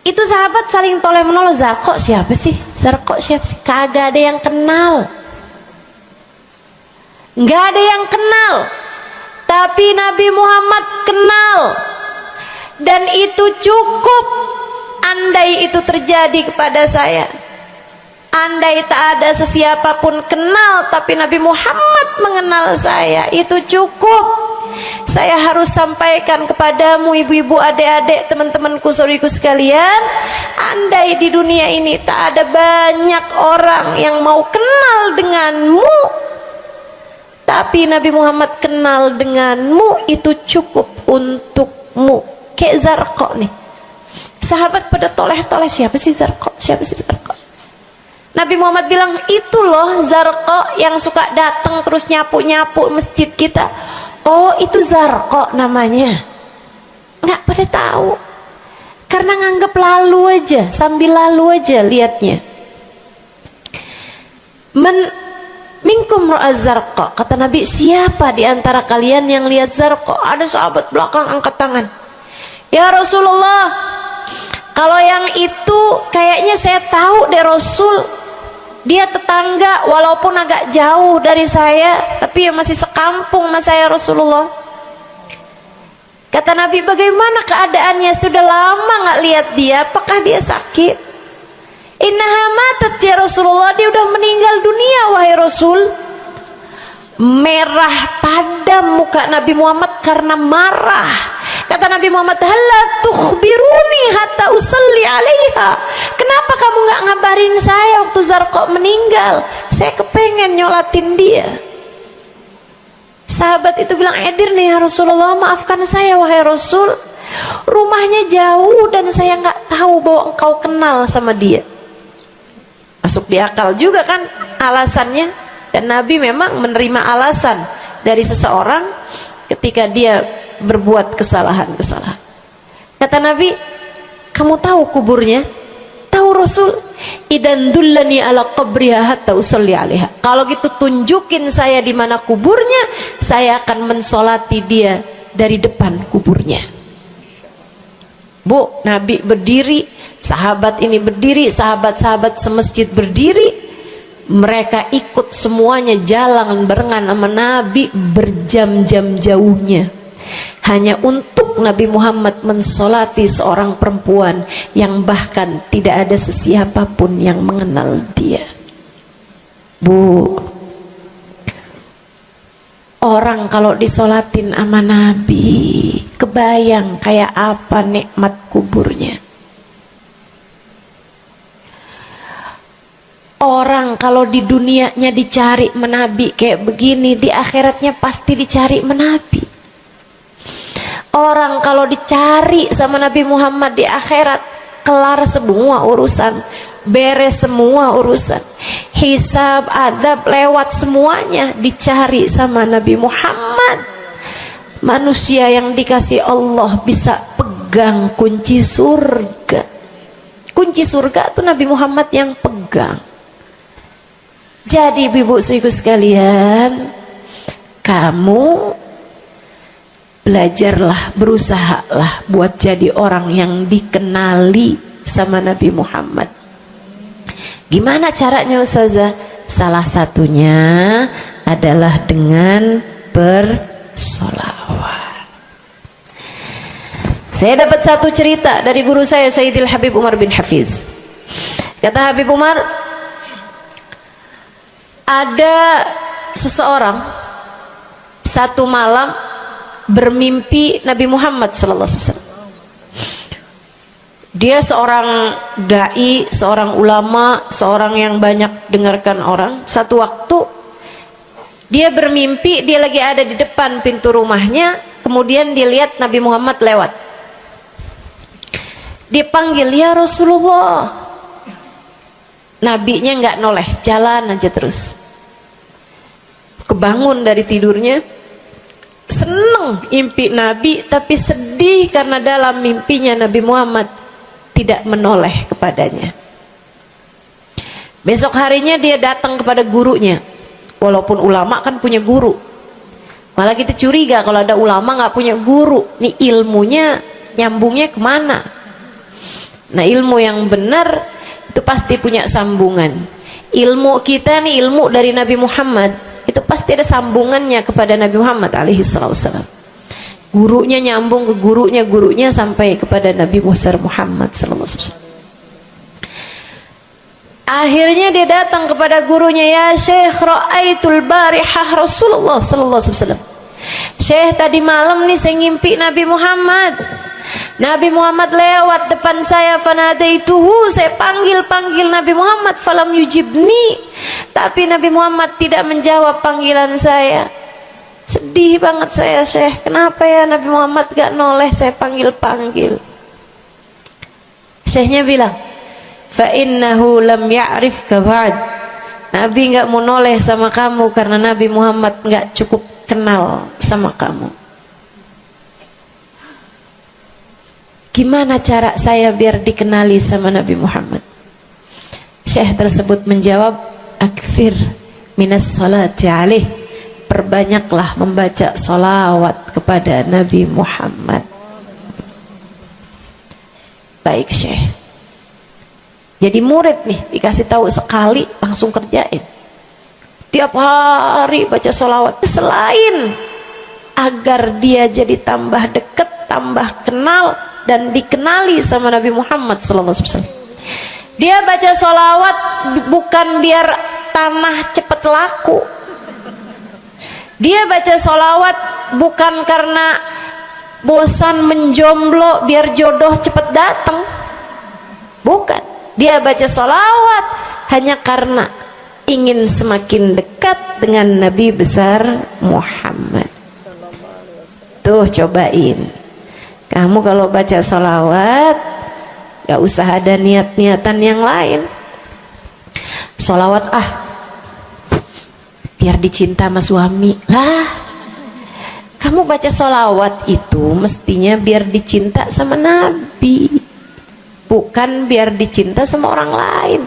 Itu sahabat saling toleh menolong. Zarqa siapa sih? Zarqa siapa sih? Kagak ada yang kenal, nggak ada yang kenal. Tapi Nabi Muhammad kenal, dan itu cukup. Andai itu terjadi kepada saya, andai tak ada sesiapa pun kenal, tapi Nabi Muhammad mengenal saya, itu cukup. Saya harus sampaikan kepadamu ibu-ibu, adik-adik, teman-temanku, saudariku sekalian, andai di dunia ini tak ada banyak orang yang mau kenal denganmu, tapi Nabi Muhammad kenal denganmu, itu cukup untukmu. Kayak Zarqa nih, sahabat pada toleh-toleh, siapa sih Zarqa? Siapa sih Zarqa? Nabi Muhammad bilang, itu loh Zarqa yang suka datang terus nyapu-nyapu masjid kita. Oh, itu Zarqa namanya. Nggak pada tahu, karena nganggap lalu aja, sambil lalu aja liatnya. Minkum ra'a Zarqa, kata Nabi, siapa di antara kalian yang lihat Zarqa? Ada sahabat belakang angkat tangan. Ya Rasulullah, kalau yang itu kayaknya saya tahu deh Rasul. Dia tetangga, walaupun agak jauh dari saya, tapi ya masih sekampung sama saya Rasulullah. Kata Nabi, bagaimana keadaannya? Sudah lama nggak lihat dia, apakah dia sakit? Innaha matat ya Rasulullah, dia udah meninggal dunia wahai Rasul. Merah padam muka Nabi Muhammad karena marah. Kata Nabi Muhammad, halla tukhbiruni hatta usalli alaiha. Kenapa kamu nggak ngabarin saya waktu Zarqa meninggal? Saya kepengen nyolatin dia. Sahabat itu bilang, edir nih ya Rasulullah, maafkan saya wahai Rasul, rumahnya jauh dan saya nggak tahu bahwa engkau kenal sama dia. Masuk di akal juga kan alasannya. Dan Nabi memang menerima alasan dari seseorang ketika dia berbuat kesalahan-kesalahan. Kata Nabi, kamu tahu kuburnya? Tahu Rasul? Idan dullani ala qabriha hatta usalli alaiha. Kalau gitu tunjukin saya di mana kuburnya, saya akan mensolati dia dari depan kuburnya. Bu, Nabi berdiri, sahabat ini berdiri, sahabat-sahabat semasjid berdiri. Mereka ikut semuanya jalan barengan sama Nabi berjam-jam jauhnya, hanya untuk Nabi Muhammad mensolati seorang perempuan yang bahkan tidak ada sesiapa pun yang mengenal dia. Bu, orang kalau disolatin sama Nabi, kebayang kayak apa nikmat kuburnya. Orang Orang kalau di dunianya dicari menabi kayak begini, di akhiratnya pasti dicari menabi. Orang kalau dicari sama Nabi Muhammad di akhirat, kelar semua urusan, beres semua urusan, hisab, adab lewat semuanya, dicari sama Nabi Muhammad. Manusia yang dikasih Allah bisa pegang kunci surga. Kunci surga itu Nabi Muhammad yang pegang. Jadi ibu-ibu sekalian, kamu belajarlah, berusahalah buat jadi orang yang dikenali sama Nabi Muhammad. Gimana caranya Ustazah? Salah satunya adalah dengan bersolawat. Saya dapat satu cerita dari guru saya, Sayyidil Habib Umar bin Hafiz. Kata Habib Umar, ada seseorang satu malam bermimpi Nabi Muhammad sallallahu alaihi wasallam. Dia seorang dai, seorang ulama, seorang yang banyak dengarkan orang. Satu waktu dia bermimpi, dia lagi ada di depan pintu rumahnya, kemudian dia lihat Nabi Muhammad lewat. Dia panggil, ya Rasulullah. Nabinya nggak noleh, jalan aja terus. Kebangun dari tidurnya, seneng impi Nabi, tapi sedih karena dalam mimpinya Nabi Muhammad tidak menoleh kepadanya. Besok harinya dia datang kepada gurunya. Walaupun ulama kan punya guru, malah kita curiga kalau ada ulama nggak punya guru. Nih ilmunya nyambungnya kemana? Nah, ilmu yang benar itu pasti punya sambungan. Ilmu kita nih, ilmu dari Nabi Muhammad, itu pasti ada sambungannya kepada Nabi Muhammad alaihi wasallam. Gurunya nyambung ke gurunya sampai kepada Nabi Muhammad sallallahu alaihi wasallam. Akhirnya dia datang kepada gurunya, ya Syekh, ra'aitul barihah Rasulullah sallallahu alaihi wasallam. Syekh, tadi malam nih saya ngimpi Nabi Muhammad. Nabi Muhammad lewat depan saya, fanadaituhu, saya panggil Nabi Muhammad, falam yujibni, tapi Nabi Muhammad tidak menjawab panggilan saya. Sedih banget saya, Syekh, kenapa ya Nabi Muhammad gak noleh saya panggil. Syekhnya bilang, fa innahu lam ya'rifka ba'd. Nabi gak mau noleh sama kamu karena Nabi Muhammad gak cukup kenal sama kamu. Gimana cara saya biar dikenali sama Nabi Muhammad? Syekh tersebut menjawab, akfir minas salati alaih, perbanyaklah membaca salawat kepada Nabi Muhammad. Baik Syekh. Jadi murid nih, dikasih tahu sekali langsung kerjain. Tiap hari baca salawat. Selain agar dia jadi tambah dekat, tambah kenal, dan dikenali sama Nabi Muhammad sallallahu alaihi wasallam. Dia baca sholawat bukan biar tanah cepat laku. Dia baca sholawat bukan karena bosan menjomblo biar jodoh cepat datang. Bukan. Dia baca sholawat hanya karena ingin semakin dekat dengan Nabi besar Muhammad. Tuh cobain. Kamu kalau baca sholawat gak usah ada niat-niatan yang lain. Sholawat biar dicinta sama suami lah. Kamu baca sholawat itu mestinya biar dicinta sama Nabi, bukan biar dicinta sama orang lain.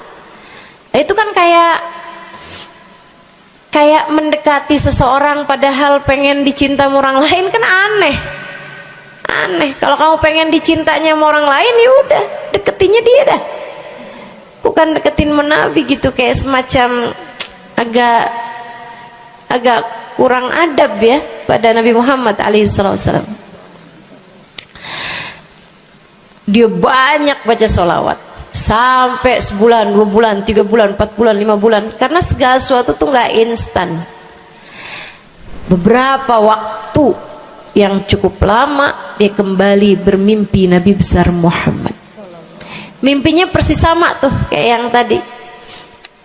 Itu kan kayak mendekati seseorang padahal pengen dicinta sama orang lain, kan aneh. Kalau kamu pengen dicintanya sama orang lain, ya udah deketinnya dia dah, bukan deketin Nabi gitu, kayak semacam agak kurang adab ya pada Nabi Muhammad alaihissalam. Dia banyak baca sholawat sampai sebulan, 2 bulan, 3 bulan, 4 bulan, 5 bulan, karena segala sesuatu tuh nggak instan. Beberapa waktu yang cukup lama dia kembali bermimpi Nabi besar Muhammad. Mimpinya persis sama tuh kayak yang tadi.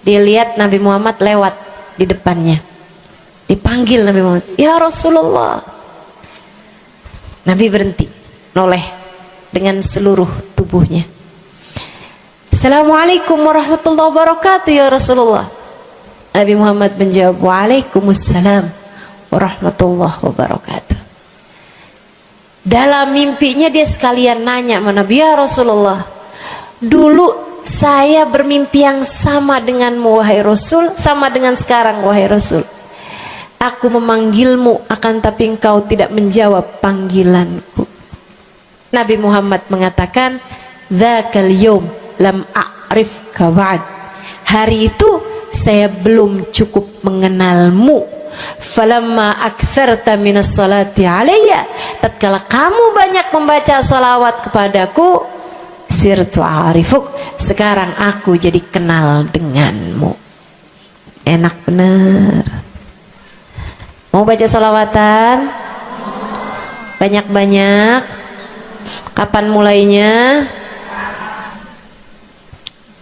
Dilihat Nabi Muhammad lewat di depannya. Dipanggil Nabi Muhammad, "Ya Rasulullah." Nabi berhenti, noleh dengan seluruh tubuhnya. "Assalamualaikum warahmatullahi wabarakatuh ya Rasulullah." Nabi Muhammad menjawab, "Waalaikumsalam warahmatullahi wabarakatuh." Dalam mimpinya dia sekalian nanya sama Nabi, "Ya Rasulullah, dulu saya bermimpi yang sama denganmu wahai Rasul, sama dengan sekarang wahai Rasul. Aku memanggilmu akan tapi engkau tidak menjawab panggilanku." Nabi Muhammad mengatakan, "Dzakal yaum lam a'rifka ba'd." Hari itu saya belum cukup mengenalmu. Falamma aktsarta minas salati alayya, tatkala kamu banyak membaca salawat kepadaku, sirtu arifuk, sekarang aku jadi kenal denganmu. Enak bener. Mau baca salawatan? Banyak-banyak. Kapan mulainya?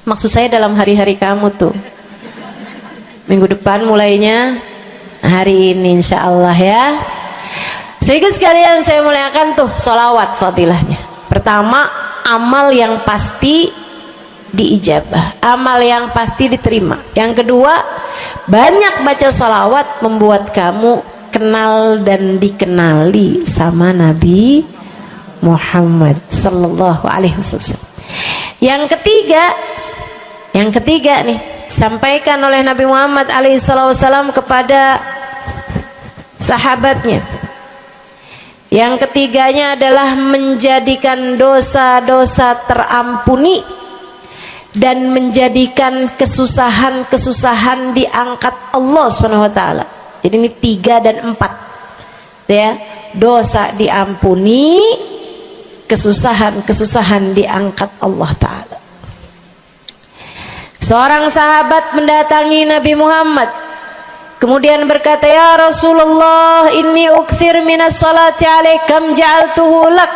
Maksud saya dalam hari-hari kamu tuh. Minggu depan mulainya, hari ini insya Allah ya. Sehingga sekalian saya muliakan tuh salawat fadilahnya. Pertama, amal yang pasti diijabah, amal yang pasti diterima. Yang kedua, banyak baca salawat membuat kamu kenal dan dikenali sama Nabi Muhammad sallallahu alaihi wasallam. Yang ketiga nih, sampaikan oleh Nabi Muhammad alaihi wasallam kepada sahabatnya. Yang ketiganya adalah menjadikan dosa-dosa terampuni dan menjadikan kesusahan-kesusahan diangkat Allah Subhanahu wa taala. Jadi ini 3 dan 4. Ya, dosa diampuni, kesusahan-kesusahan diangkat Allah taala. Seorang sahabat mendatangi Nabi Muhammad, kemudian berkata, "Ya Rasulullah, inni ukthir minas salati alaikam ja'altuhu lak."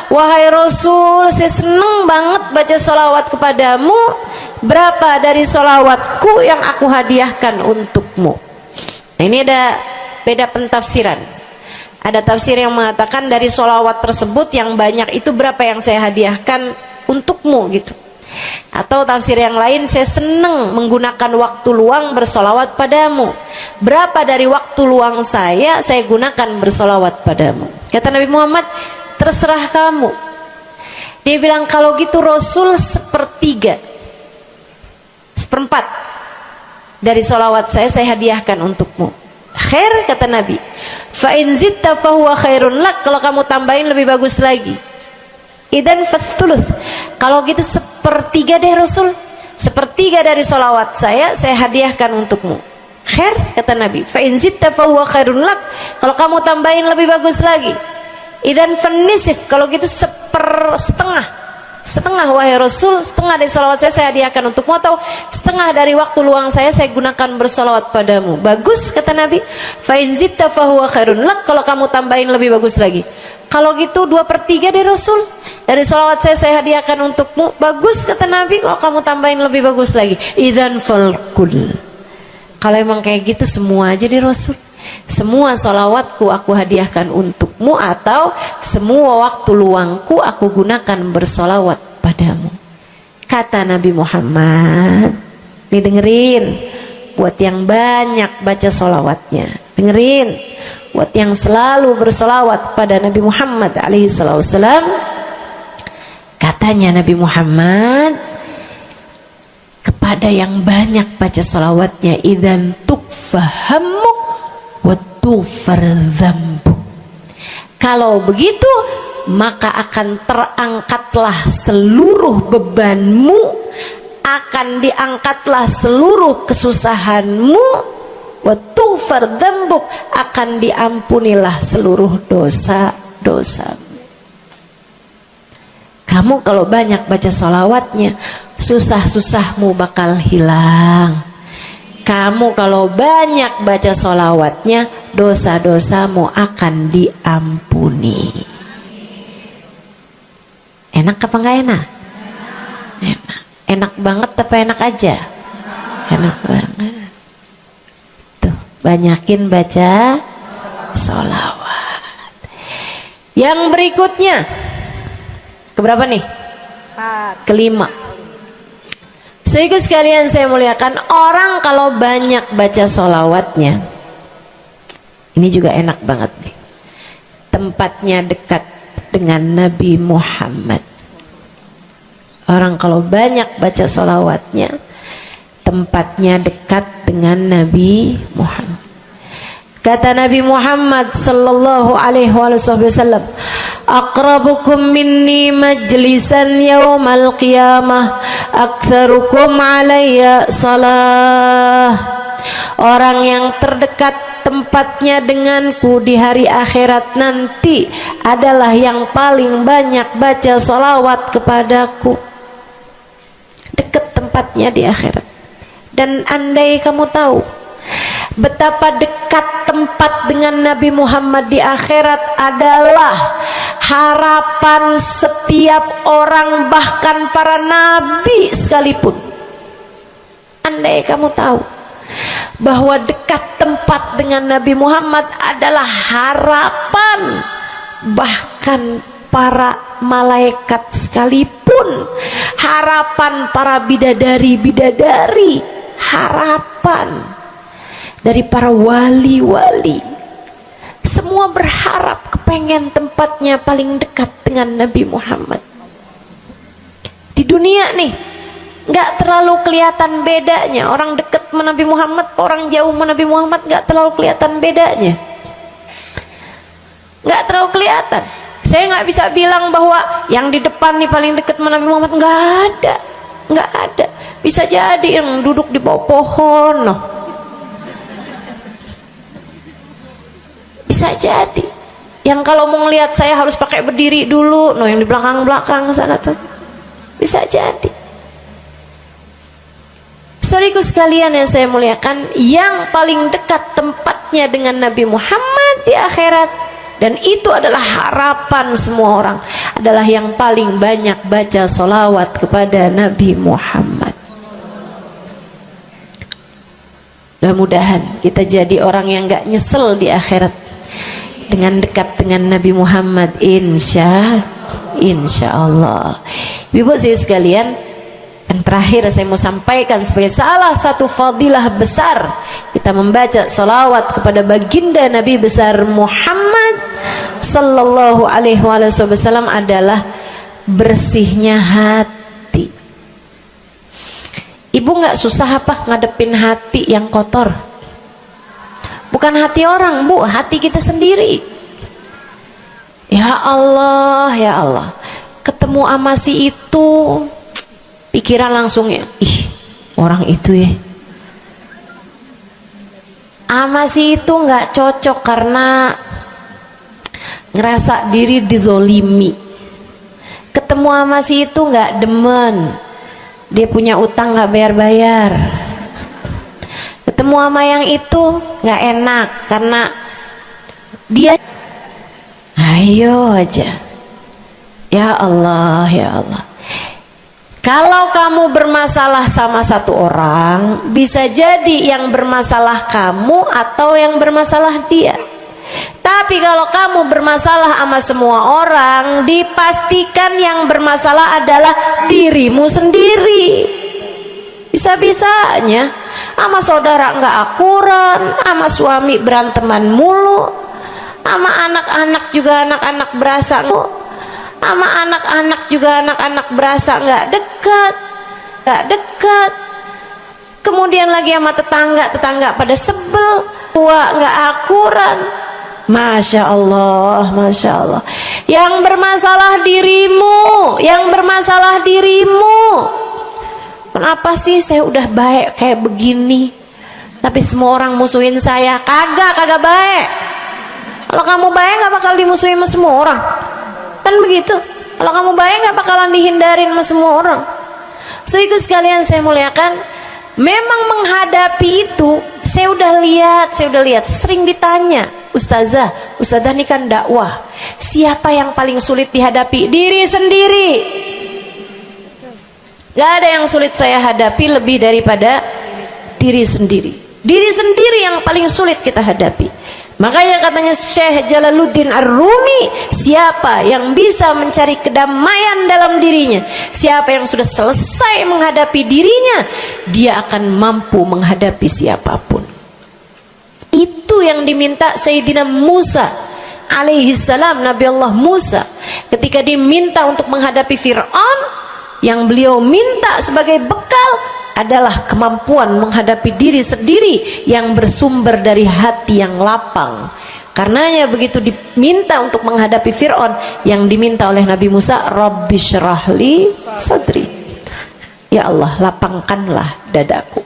Wahai Rasul, saya senang banget baca salawat kepadamu. Berapa dari salawatku yang aku hadiahkan untukmu? Nah, ini ada beda pentafsiran. Ada tafsir yang mengatakan dari salawat tersebut yang banyak itu berapa yang saya hadiahkan untukmu gitu. Atau tafsir yang lain, saya senang menggunakan waktu luang bersolawat padamu. Berapa dari waktu luang saya gunakan bersolawat padamu? Kata Nabi Muhammad, terserah kamu. Dia bilang, kalau gitu Rasul 1/3, 1/4 dari solawat saya hadiahkan untukmu. Khair, kata Nabi. Fa in zitta fahuwa khairun lak. Kalau kamu tambahin lebih bagus lagi. Idan fathuluth. Kalau gitu 1/3 deh Rasul. 1/3 dari solawat saya hadiahkan untukmu. Khair, kata Nabi. Fa in zitta fahuwa khairun lak. Kalau kamu tambahin lebih bagus lagi. Idan fanisif. Kalau gitu 1/2. Setengah wahai Rasul, setengah dari solawat saya hadiahkan untukmu, atau setengah dari waktu luang saya gunakan bersolawat padamu. Bagus, kata Nabi. Fa in zitta fahuwa khairun lak. Kalau kamu tambahin lebih bagus lagi. Kalau gitu 2/3 deh Rasul, dari solawat saya hadiahkan untukmu. Bagus, kata Nabi. Kalau kamu tambahin lebih bagus lagi. Idzan falkul. Kalau emang kayak gitu semua aja di Rasul. Semua solawatku aku hadiahkan untukmu, atau semua waktu luangku aku gunakan bersolawat padamu. Kata Nabi Muhammad, nih dengerin, buat yang banyak baca solawatnya, dengerin, buat yang selalu bersolawat pada Nabi Muhammad alaihi wasallam. Katanya Nabi Muhammad kepada yang banyak baca solawatnya, idzan tukfahamuk wa tughfar dzambuk. Kalau begitu maka akan terangkatlah seluruh bebanmu, akan diangkatlah seluruh kesusahanmu, wa tughfar dzambuk, akan diampunilah seluruh dosa-dosamu. Kamu kalau banyak baca salawatnya, susah-susahmu bakal hilang. Kamu kalau banyak baca salawatnya, dosa-dosamu akan diampuni. Enak apa enggak enak? Enak. Enak banget apa enak aja? Enak banget. Tuh, banyakin baca sholawat. Yang berikutnya, keberapa nih? 4. Kelima. Saudaraku sekalian saya muliakan, orang kalau banyak baca sholawatnya, ini juga enak banget nih. Tempatnya dekat dengan Nabi Muhammad. Orang kalau banyak baca sholawatnya, tempatnya dekat dengan Nabi Muhammad. Kata Nabi Muhammad sallallahu alaihi wasallam, aqrabukum minni majlisan yaumal qiyamah aktsarukum alayya salah. Orang yang terdekat tempatnya denganku di hari akhirat nanti adalah yang paling banyak baca salawat kepadaku. Dekat tempatnya di akhirat. Dan andai kamu tahu betapa dekat tempat dengan Nabi Muhammad di akhirat adalah harapan setiap orang, bahkan para nabi sekalipun. Andai kamu tahu bahwa dekat tempat dengan Nabi Muhammad adalah harapan bahkan para malaikat sekalipun, harapan para bidadari-bidadari, harapan dari para wali-wali, semua berharap kepengen tempatnya paling dekat dengan Nabi Muhammad. Di dunia nih nggak terlalu kelihatan bedanya orang dekat sama Nabi Muhammad, orang jauh sama Nabi Muhammad, nggak terlalu kelihatan bedanya, nggak terlalu kelihatan. Saya nggak bisa bilang bahwa yang di depan nih paling dekat sama Nabi Muhammad, nggak ada, nggak ada. Bisa jadi yang duduk di bawah pohon, noh. Bisa jadi yang kalau mau ngelihat saya harus pakai berdiri dulu, noh, yang di belakang-belakang sana tuh. Bisa jadi. Saudaraku sekalian yang saya muliakan, yang paling dekat tempatnya dengan Nabi Muhammad di akhirat, dan itu adalah harapan semua orang, adalah yang paling banyak baca sholawat kepada Nabi Muhammad. Mudah-mudahan kita jadi orang yang gak nyesel di akhirat dengan dekat dengan Nabi Muhammad, insya Allah. Ibu saya sekalian, yang terakhir saya mau sampaikan sebagai salah satu fadilah besar kita membaca salawat kepada baginda Nabi besar Muhammad sallallahu alaihi wasallam adalah bersihnya hati. Ibu nggak susah apa ngadepin hati yang kotor? Bukan hati orang, Bu, hati kita sendiri. Ya Allah, ya Allah, ketemu sama si itu, pikiran langsung ya, ih orang itu ya, sama si itu nggak cocok karena ngerasa diri dizolimi. Ketemu sama si itu nggak demen, dia punya utang nggak bayar-bayar. Ketemu sama yang itu nggak enak karena dia, ayo aja. Ya Allah, ya Allah. Kalau kamu bermasalah sama satu orang, bisa jadi yang bermasalah kamu atau yang bermasalah dia. Tapi kalau kamu bermasalah sama semua orang, dipastikan yang bermasalah adalah dirimu sendiri. Bisa-bisanya sama saudara nggak akuran, sama suami beranteman mulu, sama anak-anak juga anak-anak berasa, sama anak-anak juga anak-anak berasa nggak dekat. Kemudian lagi sama tetangga pada sebel, tua nggak akuran. Masya Allah, Masya Allah. Yang bermasalah dirimu. Kenapa sih saya udah baik kayak begini, tapi semua orang musuhin saya? Kagak baik. Kalau kamu baik nggak bakal dimusuhin sama semua orang. Kan begitu. Kalau kamu baik nggak bakalan dihindarin sama semua orang. So itu sekalian saya muliakan, memang menghadapi itu saya udah lihat sering ditanya, Ustazah ini kan dakwah, siapa yang paling sulit dihadapi? Diri sendiri. Gak ada yang sulit saya hadapi lebih daripada diri sendiri. Diri sendiri yang paling sulit kita hadapi. Makanya katanya Syekh Jalaluddin Ar-Rumi, siapa yang bisa mencari kedamaian dalam dirinya, siapa yang sudah selesai menghadapi dirinya, dia akan mampu menghadapi siapapun. Itu yang diminta Sayyidina Musa alaihi salam, Nabi Allah Musa, ketika diminta untuk menghadapi Fir'aun, yang beliau minta sebagai bekal adalah kemampuan menghadapi diri sendiri yang bersumber dari hati yang lapang. Karenanya begitu diminta untuk menghadapi Fir'aun, yang diminta oleh Nabi Musa, Rabbi syrahli sadri, ya Allah lapangkanlah dadaku,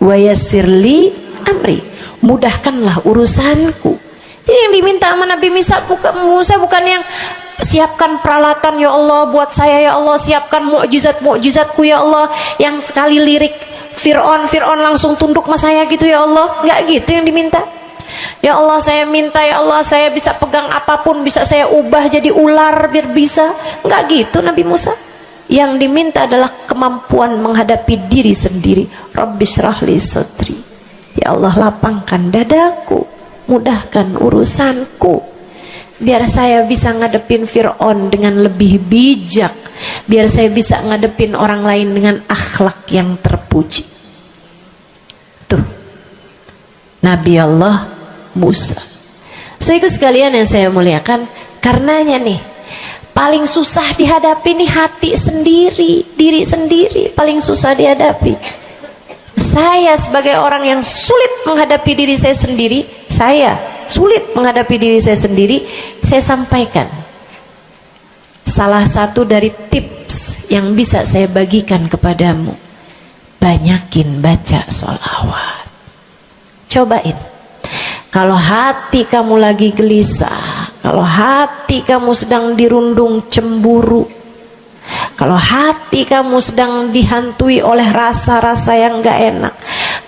wa yassirli amri, mudahkanlah urusanku. Jadi yang diminta sama Nabi Musa bukan yang siapkan peralatan ya Allah buat saya, ya Allah siapkan mukjizat-mukjizatku ya Allah, yang sekali lirik Fir'aun langsung tunduk sama saya gitu ya Allah. Enggak gitu yang diminta. Ya Allah saya minta, ya Allah saya bisa pegang apapun, bisa saya ubah jadi ular biar bisa. Enggak gitu Nabi Musa. Yang diminta adalah kemampuan menghadapi diri sendiri. Rabbi syrahli sadri, ya Allah lapangkan dadaku, mudahkan urusanku, biar saya bisa ngadepin Fir'aun dengan lebih bijak, biar saya bisa ngadepin orang lain dengan akhlak yang terpuji. Tuh Nabi Allah Musa. So itu sekalian yang saya muliakan, karenanya nih paling susah dihadapi nih hati sendiri, diri sendiri paling susah dihadapi. Saya sebagai orang yang sulit menghadapi diri saya sendiri, saya sampaikan salah satu dari tips yang bisa saya bagikan kepadamu: banyakin baca sholawat. Cobain. Kalau hati kamu lagi gelisah, kalau hati kamu sedang dirundung cemburu, kalau hati kamu sedang dihantui oleh rasa-rasa yang gak enak,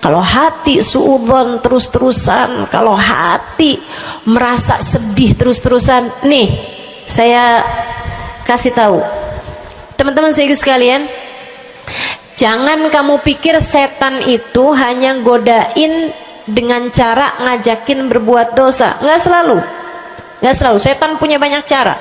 kalau hati suudzon terus-terusan, kalau hati merasa sedih terus-terusan, nih saya kasih tahu teman-teman saya sekalian, jangan kamu pikir setan itu hanya godain dengan cara ngajakin berbuat dosa. Nggak selalu. Setan punya banyak cara.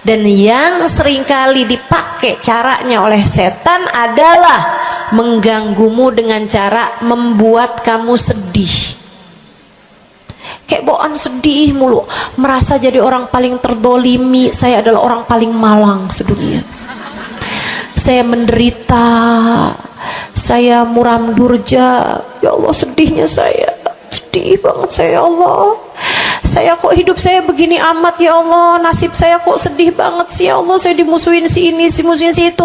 Dan yang seringkali dipakai caranya oleh setan adalah mengganggumu dengan cara membuat kamu sedih. Kayak bawaan sedih mulu, merasa jadi orang paling terdolimi. Saya adalah orang paling malang sedunia. Saya menderita, saya muram durja, ya Allah sedihnya saya, sedih banget saya, ya Allah saya kok hidup saya begini amat, ya Allah nasib saya kok sedih banget sih, ya Allah saya dimusuhin si ini, si musuhin si itu.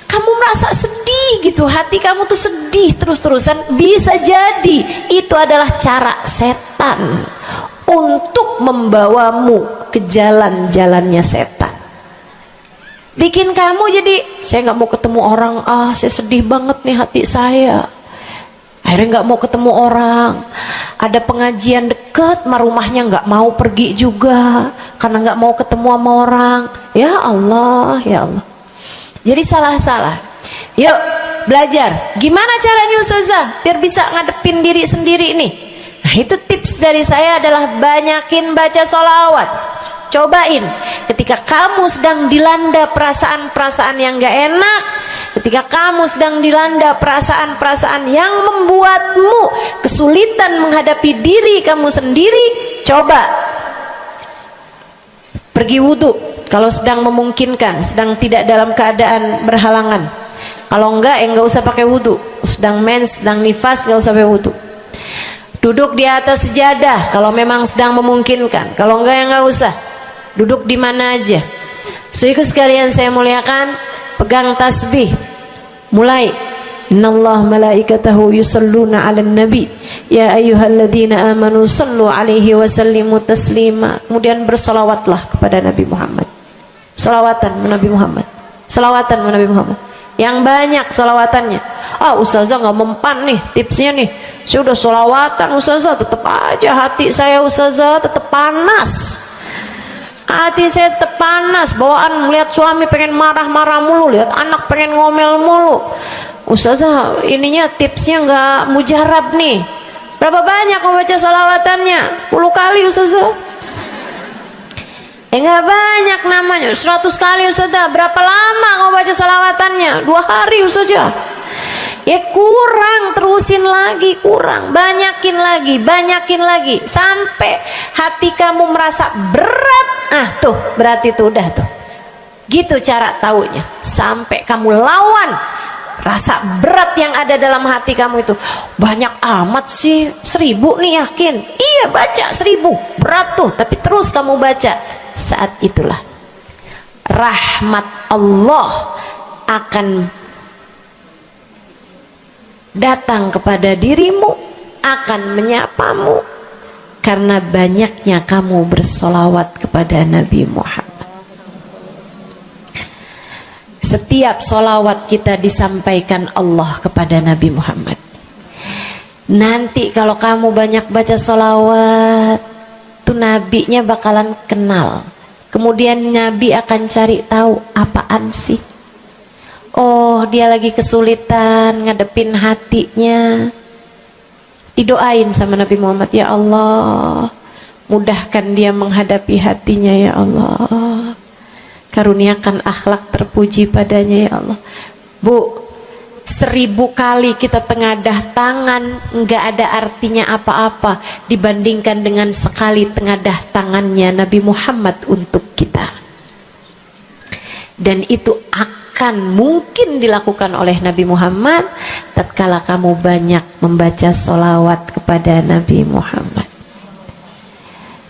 Kamu merasa sedih gitu, hati kamu tuh sedih terus-terusan, bisa jadi itu adalah cara setan untuk membawamu ke jalan-jalannya setan, bikin kamu jadi saya nggak mau ketemu orang, saya sedih banget nih hati saya, akhirnya nggak mau ketemu orang. Ada pengajian deket sama rumahnya nggak mau pergi juga karena nggak mau ketemu sama orang. Ya Allah, ya Allah. Jadi salah-salah. Yuk belajar gimana caranya Ustazah biar bisa ngadepin diri sendiri nih. Nah itu tips dari saya adalah banyakin baca sholawat. Cobain ketika kamu sedang dilanda perasaan-perasaan yang gak enak, ketika kamu sedang dilanda perasaan-perasaan yang membuatmu kesulitan menghadapi diri kamu sendiri, coba pergi wudhu kalau sedang memungkinkan, sedang tidak dalam keadaan berhalangan. Kalau enggak enggak usah pakai wudhu, sedang mens, sedang nifas enggak usah pakai wudhu. Duduk di atas sejadah kalau memang sedang memungkinkan, kalau enggak ya enggak usah. Duduk di mana aja. Saudaraku sekalian saya muliakan, pegang tasbih. Mulai. Innallaha malaikatahu yusalluna 'alan nabi ya ayyuhalladzina amanu sallu 'alaihi wa sallimu taslima. Kemudian bersolawatlah kepada Nabi Muhammad. Selawatan Nabi Muhammad. Selawatan Nabi Muhammad. Yang banyak selawatannya. Ustazah nggak mempan nih tipsnya nih. Saya udah selawatan Ustazah, tetap aja hati saya Ustazah tetap panas. Hati saya tetap panas, bawaan melihat suami pengen marah-marah mulu, lihat anak pengen ngomel mulu. Ustazah ininya tipsnya nggak mujarab nih. Berapa banyak mau baca salawatannya? 10 kali Ustazah. Nggak banyak namanya, 100 kali Ustazah. Berapa lama mau baca salawatannya? 2 hari Ustazah. Ya kurang, terusin lagi, kurang, banyakin lagi sampai hati kamu merasa berat. Tuh berarti tuh udah tuh. Gitu cara taunya. Sampai kamu lawan rasa berat yang ada dalam hati kamu itu. Banyak amat sih, 1000 nih yakin. Iya baca 1000, berat tuh, tapi terus kamu baca. Saat itulah rahmat Allah akan datang kepada dirimu, akan menyapamu karena banyaknya kamu bersolawat kepada Nabi Muhammad. Setiap solawat kita disampaikan Allah kepada Nabi Muhammad. Nanti kalau kamu banyak baca solawat, tuh nabinya bakalan kenal. Kemudian Nabi akan cari tahu apaan sih. Oh, dia lagi kesulitan ngadepin hatinya. Didoain sama Nabi Muhammad, ya Allah, mudahkan dia menghadapi hatinya ya Allah. Karuniakan akhlak terpuji padanya ya Allah. Bu, 1000 kali kita tengadah tangan nggak ada artinya apa-apa dibandingkan dengan sekali tengadah tangannya Nabi Muhammad untuk kita. Dan itu akan mungkin dilakukan oleh Nabi Muhammad tatkala kamu banyak membaca sholawat kepada Nabi Muhammad.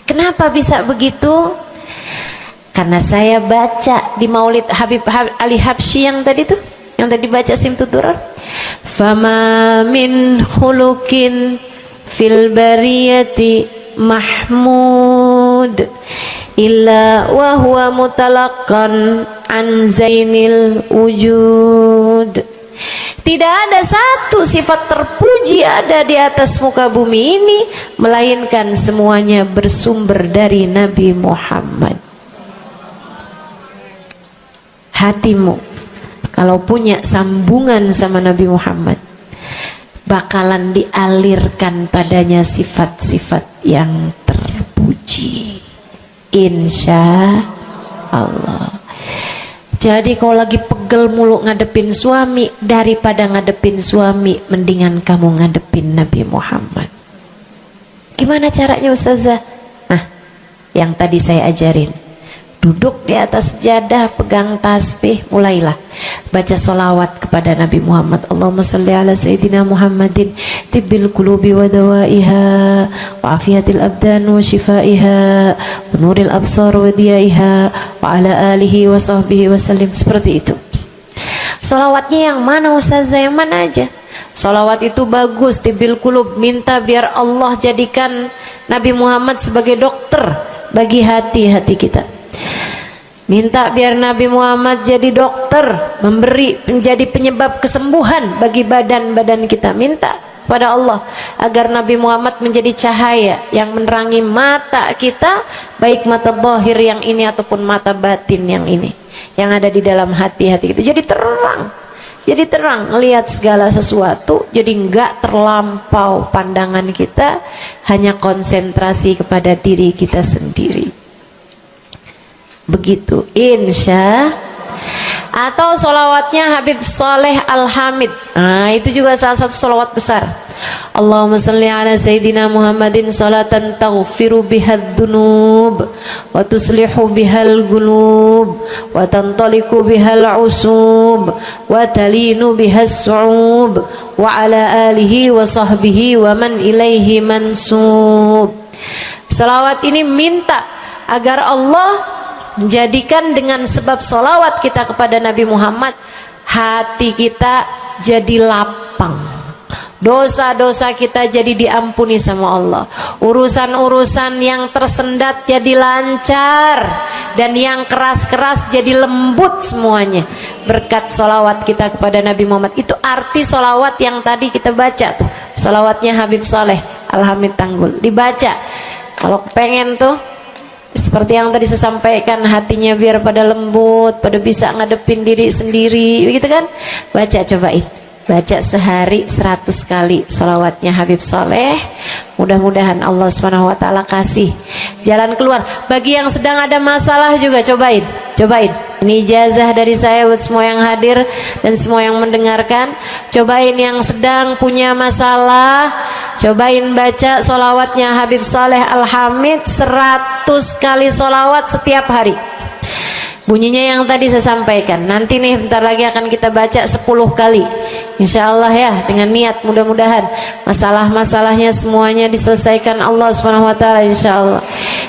Kenapa bisa begitu? Karena saya baca di Maulid Habib Ali Habsyi yang tadi tuh, yang tadi baca Simtud Durar. Fama min khuluqin fil bariyati mahmud illa wa huwa mutalaqqan an zainil wujud. Tidak ada satu sifat terpuji ada di atas muka bumi ini melainkan semuanya bersumber dari Nabi Muhammad. Hatimu kalau punya sambungan sama Nabi Muhammad bakalan dialirkan padanya sifat-sifat yang terpuji, insya Allah. Jadi kalau lagi pegel mulu ngadepin suami, daripada ngadepin suami mendingan kamu ngadepin Nabi Muhammad. Gimana caranya Ustazah? Nah, yang tadi saya ajarin. Duduk di atas sejadah, pegang tasbih, mulailah baca solawat kepada Nabi Muhammad. Allahumma salli ala Sayyidina Muhammadin tibbil qulubi wa dawaiha wa afiyatil abdan wa shifaiha wa nuril absar wa diyaiha wa ala alihi wa sahbihi wa sallim. Seperti itu. Solawatnya yang mana Ustazah? Yang mana aja? Solawat itu bagus, tibbil qulub, minta biar Allah jadikan Nabi Muhammad sebagai dokter bagi hati-hati kita. Minta biar Nabi Muhammad jadi dokter, menjadi penyebab kesembuhan bagi badan-badan kita. Minta pada Allah agar Nabi Muhammad menjadi cahaya yang menerangi mata kita, baik mata zahir yang ini ataupun mata batin yang ini, yang ada di dalam hati-hati kita. Jadi terang melihat segala sesuatu, jadi enggak terlampau pandangan kita, hanya konsentrasi kepada diri kita sendiri. Begitu, insya. Atau solawatnya Habib Saleh Al-Hamid. Nah, itu juga salah satu solawat besar. Allahumma salli ala Sayyidina Muhammadin salatan taghfiru bihad dunub wa tuslihu bihal gulub wa tantaliku bihal usub wa talinu bihas su'ub wa ala alihi wa sahbihi wa man ilaihi mansub. Salawat ini minta agar Allah menjadikan dengan sebab solawat kita kepada Nabi Muhammad, hati kita jadi lapang, dosa-dosa kita jadi diampuni sama Allah, urusan-urusan yang tersendat jadi lancar, dan yang keras-keras jadi lembut semuanya berkat solawat kita kepada Nabi Muhammad. Itu arti solawat yang tadi kita baca tuh, solawatnya Habib Saleh Al-Hamid Tanggul. Dibaca kalau pengen tuh seperti yang tadi saya sampaikan, hatinya biar pada lembut, pada bisa ngadepin diri sendiri, begitu kan? Baca, cobain. baca sehari 100 kali sholawatnya Habib Soleh. Mudah-mudahan Allah Subhanahu wa ta'ala kasih jalan keluar. Bagi yang sedang ada masalah juga cobain. Ini ijazah dari saya buat semua yang hadir dan semua yang mendengarkan. Cobain yang sedang punya masalah, cobain baca sholawatnya Habib Soleh Al-Hamid 100 kali sholawat setiap hari. Bunyinya yang tadi saya sampaikan. Nanti nih bentar lagi akan kita baca 10 kali. Insya Allah ya, dengan niat mudah-mudahan masalah-masalahnya semuanya diselesaikan Allah Subhanahu wa ta'ala, insya Allah.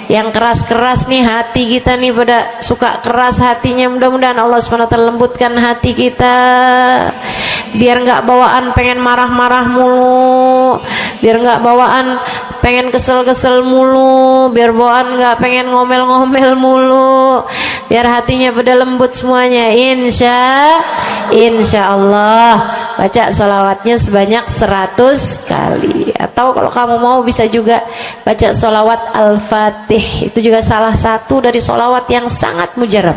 Yang keras-keras nih hati kita nih, pada suka keras hatinya, mudah-mudahan Allah Subhanahu wa ta'ala lembutkan hati kita, biar nggak bawaan pengen marah-marah mulu, biar nggak bawaan pengen kesel-kesel mulu, biar bawaan nggak pengen ngomel-ngomel mulu, biar hatinya pada lembut semuanya. Insya Allah baca salawatnya sebanyak 100 kali. Atau kalau kamu mau bisa juga baca salawat Al-Fatih, itu juga salah satu dari salawat yang sangat mujarab.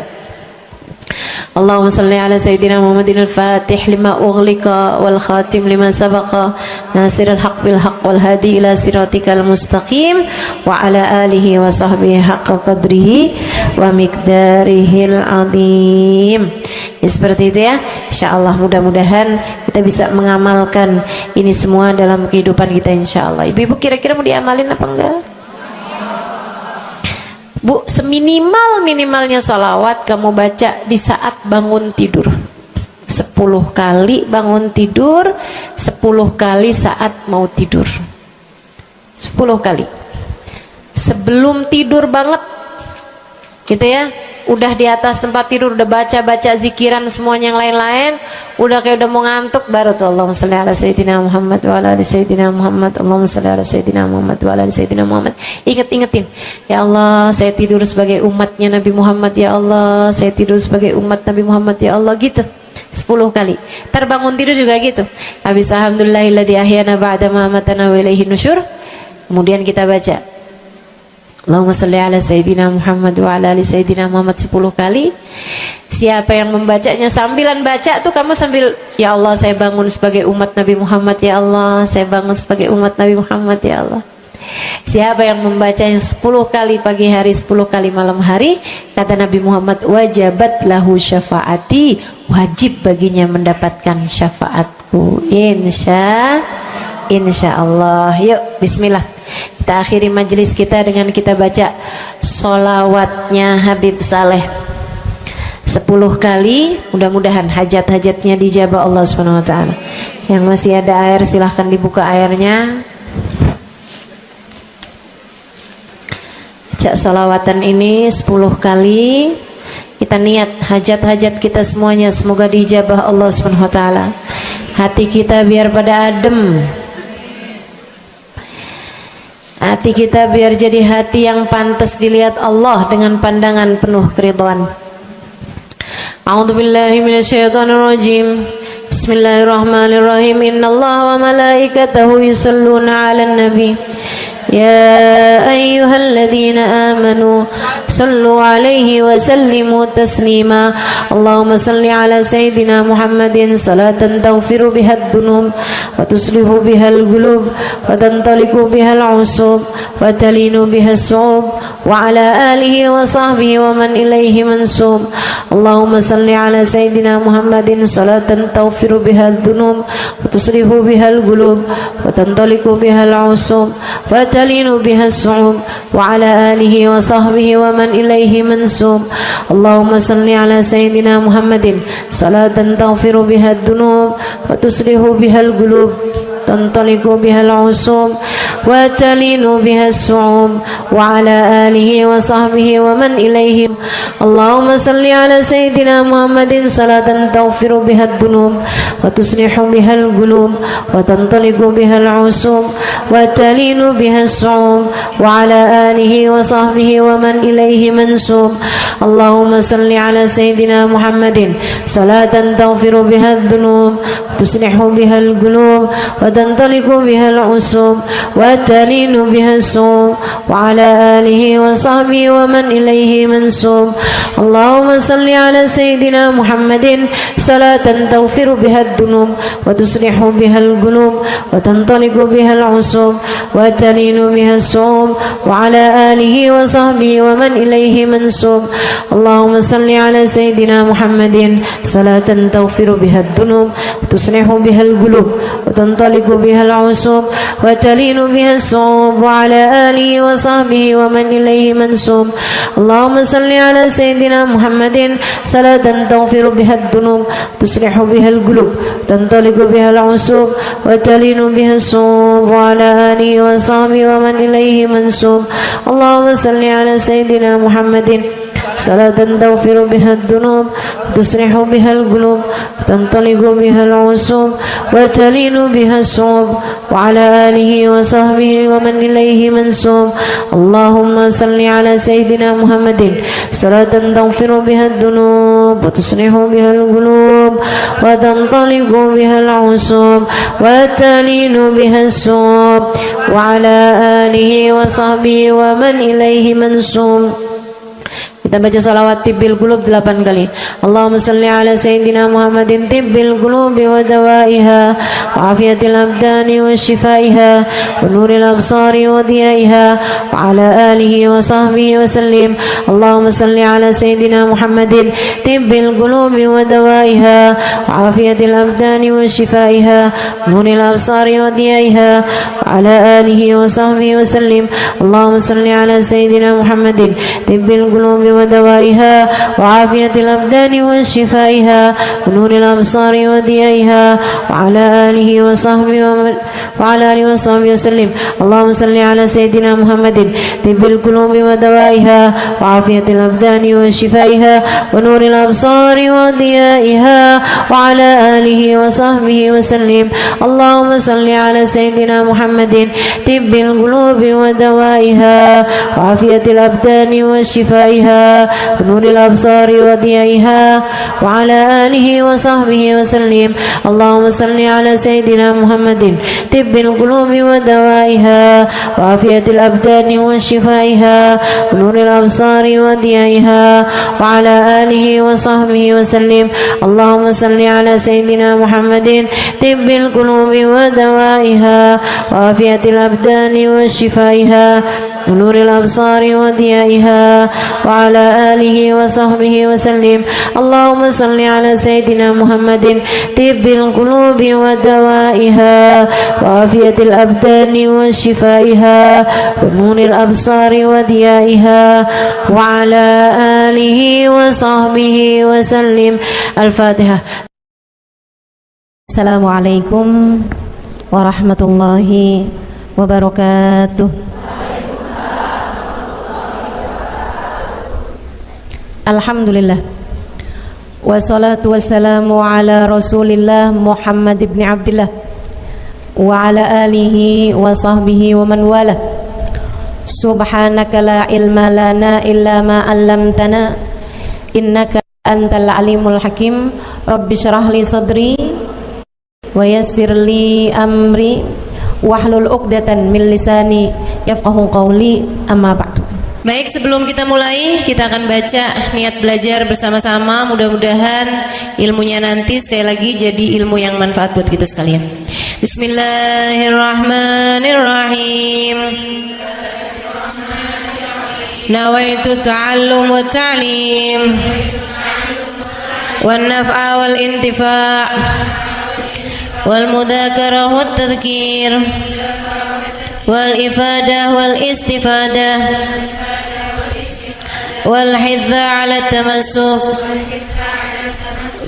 Allahumma salli ala Sayyidina Muhammadin al-Fatih lima ughliqa wal khatim lima sabaqa nasirul haq bil haq wal hadi ila siratikal mustaqim wa ala alihi wa sahbihi haqqa qadrihi wa miqdarihil azim. Ya, seperti itu ya. Insyaallah mudah-mudahan kita bisa mengamalkan ini semua dalam kehidupan kita insyaallah. Ibu-ibu kira-kira mau diamalin apa enggak? Bu, seminimal-minimalnya salawat kamu baca di saat bangun tidur 10 kali bangun tidur, 10 kali saat mau tidur, 10 kali sebelum tidur banget gitu ya. Udah di atas tempat tidur udah baca-baca zikiran semuanya yang lain-lain, udah kayak udah mau ngantuk, baru tuh Allahumma shalli ala Sayyidina Muhammad wa ala ali Sayyidina Muhammad, Allahumma shalli ala Sayyidina Muhammad wa ala ali Sayyidina Muhammad. Ingetin, ya Allah saya tidur sebagai umatnya Nabi Muhammad, ya Allah saya tidur sebagai umat Nabi Muhammad, ya Allah, gitu 10 kali. Terbangun tidur juga gitu. Habis alhamdulillahilladzi ahyana ba'da ma amatana wa ilaihi nusyur. Kemudian kita baca Allahumma salli ala Sayyidina Muhammad wa ala ali Sayyidina Muhammad 10 kali. Siapa yang membacanya sambilan baca tuh kamu sambil, ya Allah saya bangun sebagai umat Nabi Muhammad, ya Allah saya bangun sebagai umat Nabi Muhammad, ya Allah. Siapa yang membacanya 10 kali pagi hari, 10 kali malam hari, kata Nabi Muhammad, wajabat lahu syafaati, wajib baginya mendapatkan syafaatku. Insya Allah. Yuk bismillah, kita akhiri majelis kita dengan kita baca sholawatnya Habib Saleh 10 kali. Mudah-mudahan hajat-hajatnya dijabah Allah Subhanahu wa ta'ala. Yang masih ada air silahkan dibuka airnya. Baca sholawatan ini 10 kali. Kita niat hajat-hajat kita semuanya semoga dijabah Allah Subhanahu wa ta'ala. Hati kita biar pada adem, hati kita biar jadi hati yang pantas dilihat Allah dengan pandangan penuh keridhaan. A'udzubillahi minasyaitonirrajim. Bismillahirrahmanirrahim. Innallaha wa malaikatahu yusholluna 'alan nabi. يا أيها الذين آمنوا صلوا عليه وسلموا تسليما اللهم صل على سيدنا محمد صلاة تغفر بها الذنوب وتصلح بها القلوب وتنطلق بها العصوب وتلين بها الصعوب وعلى آله وصحبه ومن إليه منسوب اللهم صل على سيدنا محمد صلاة تغفر بها الذنوب وتصلح بها القلوب وتنطلق بها العصوب وتلين بها الصعوب وعلى آله وصحبه ومن إليه منسوب اللهم صل على سيدنا محمد صلاة تغفر بها الذنوب وتصلح بها القلوب تنطلق بها العصوب وتلين بها الصعوب وعلى آله وصحبه ومن إليه اللهم صل على سيدنا محمد صلاة تغفر بها الذنوب وتصلح بها القلوب وتنطلق بها العصوب وتلين بها الصعوب وعلى آله وصحبه ومن إليه منسوب اللهم صل على سيدنا محمد صلاة تغفر بها الذنوب وتصلح بها القلوب وتنطلق بها العصوب وتلين بها الصوم وعلى آله وصحبه ومن إليه منسوب. اللهم صل على سيدنا محمد صلاة تغفر بها الذنوب وتصلح بها القلوب وتنطلق بها العصوب وتلين بها الصوم وعلى آله وصحبه ومن إليه منسوب. اللهم صل على سيدنا محمد صلاة تغفر بها الذنوب وتصلح بها القلوب وتنطلق بها العصوب وتلين بها الصوم وعلى آله وصحبه ومن إليه منسوب. اللهم صل على سيدنا محمد صلاة تغفر بها الذنوب تصلح بها القلوب تنطلق بها العصوب وتلين بها الصوم وعلى آله وصحبه ومن إليه منسوب. اللهم صل على سيدنا محمد صلاة تغفر بها الذنوب تصلح بها القلوب تنطلق بها العصوب وتلين بها الصوم وعلى آله وصحبه ومن إليه منسوب. اللهم صل على سيدنا محمد صلاة تغفر بها الذنوب وتصلح بها القلوب وتنطلق بها العصوب وتلين بها الصوم وعلى آله وصحبه ومن إليه منسوب. Kita baca salawat tibbil qulub 8 kali. Allahumma salli ala sayyidina Muhammadin tibbil qulubi wa dawaiha wa afiyatil abdani wa shifaiha wa nuril absari wa diyaiha wa ala alihi wa sahbihi wa sallim. Allahumma salli ala sayyidina Muhammadin tibbil qulubi wa dawaiha wa afiyatil abdani wa shifaiha wa nuril absari wa diyaiha wa ala alihi wa sahbihi wa sallim. Allahumma salli ala sayyidina Muhammadin tibbil qulubi ودوائها وعافية الأبدان وشفائها ونور الأبصار وضيائها وعلى آله وصحبه وسلم. اللهم صل على سيدنا محمد طب القلوب ودوائها وعافية الأبدان وشفائها ونور الأبصار وضيائها وعلى آله وصحبه وسلم. اللهم صل على سيدنا محمد طب القلوب ودوائها وعافية الأبدان وشفائها ونور الأبصار وضيائها وعلى آله وصحبه وسلم. اللهم صل على سيدنا محمد طب القلوب ودوائها وعافية الأبدان وشفائها ونور الأبصار وضيائها وعلى آله وصحبه وسلم. اللهم صل على سيدنا محمد طب القلوب ودوائها وعافية الأبدان وشفائها ونور الأبصار وضيائها وعلى آله وصحبه وسلم. اللهم صل على سيدنا محمد طب القلوب ودوائها وعافية الأبدان وشفائها ونور الأبصار وضيائها وعلى آله وصحبه وسلم. الفاتحة. السلام عليكم ورحمة الله وبركاته. Alhamdulillah wassalatu wassalamu ala rasulillah Muhammad ibn Abdillah wa ala alihi wa sahbihi wa man wala. Subhanaka la ilma lana illa ma 'allamtana innaka antal alimul hakim. Rabbi syrah li sadri wa yassir li amri wahlul 'uqdatan min lisani yafqahu qawli. Amma ba'du. Baik, sebelum kita mulai, kita akan baca niat belajar bersama-sama. Mudah-mudahan ilmunya nanti sekali lagi jadi ilmu yang manfaat buat kita sekalian. Bismillahirrahmanirrahim. Nawaitu ta'allum wa ta'lim wan naf'a wal intifa' wal mudzakarah wat tadhkir wal ifadah wal istifadah wal hidza ala tamassuk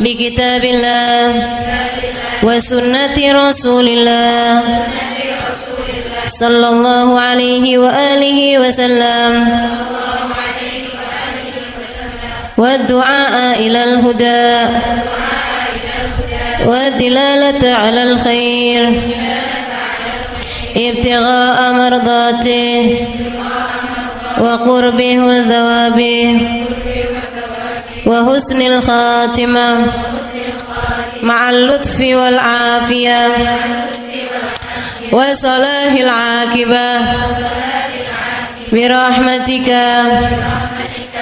bi kitabillah wa sunnati rasulillah sallallahu alaihi wa alihi wa sallam wa du'a ila al huda wa dilalata ala al khair ابتغاء مرضاته وقربه وثوابه وحسن الخاتمة مع اللطف والعافية وصلاح العاقبة برحمتك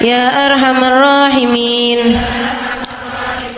يا أرحم الراحمين.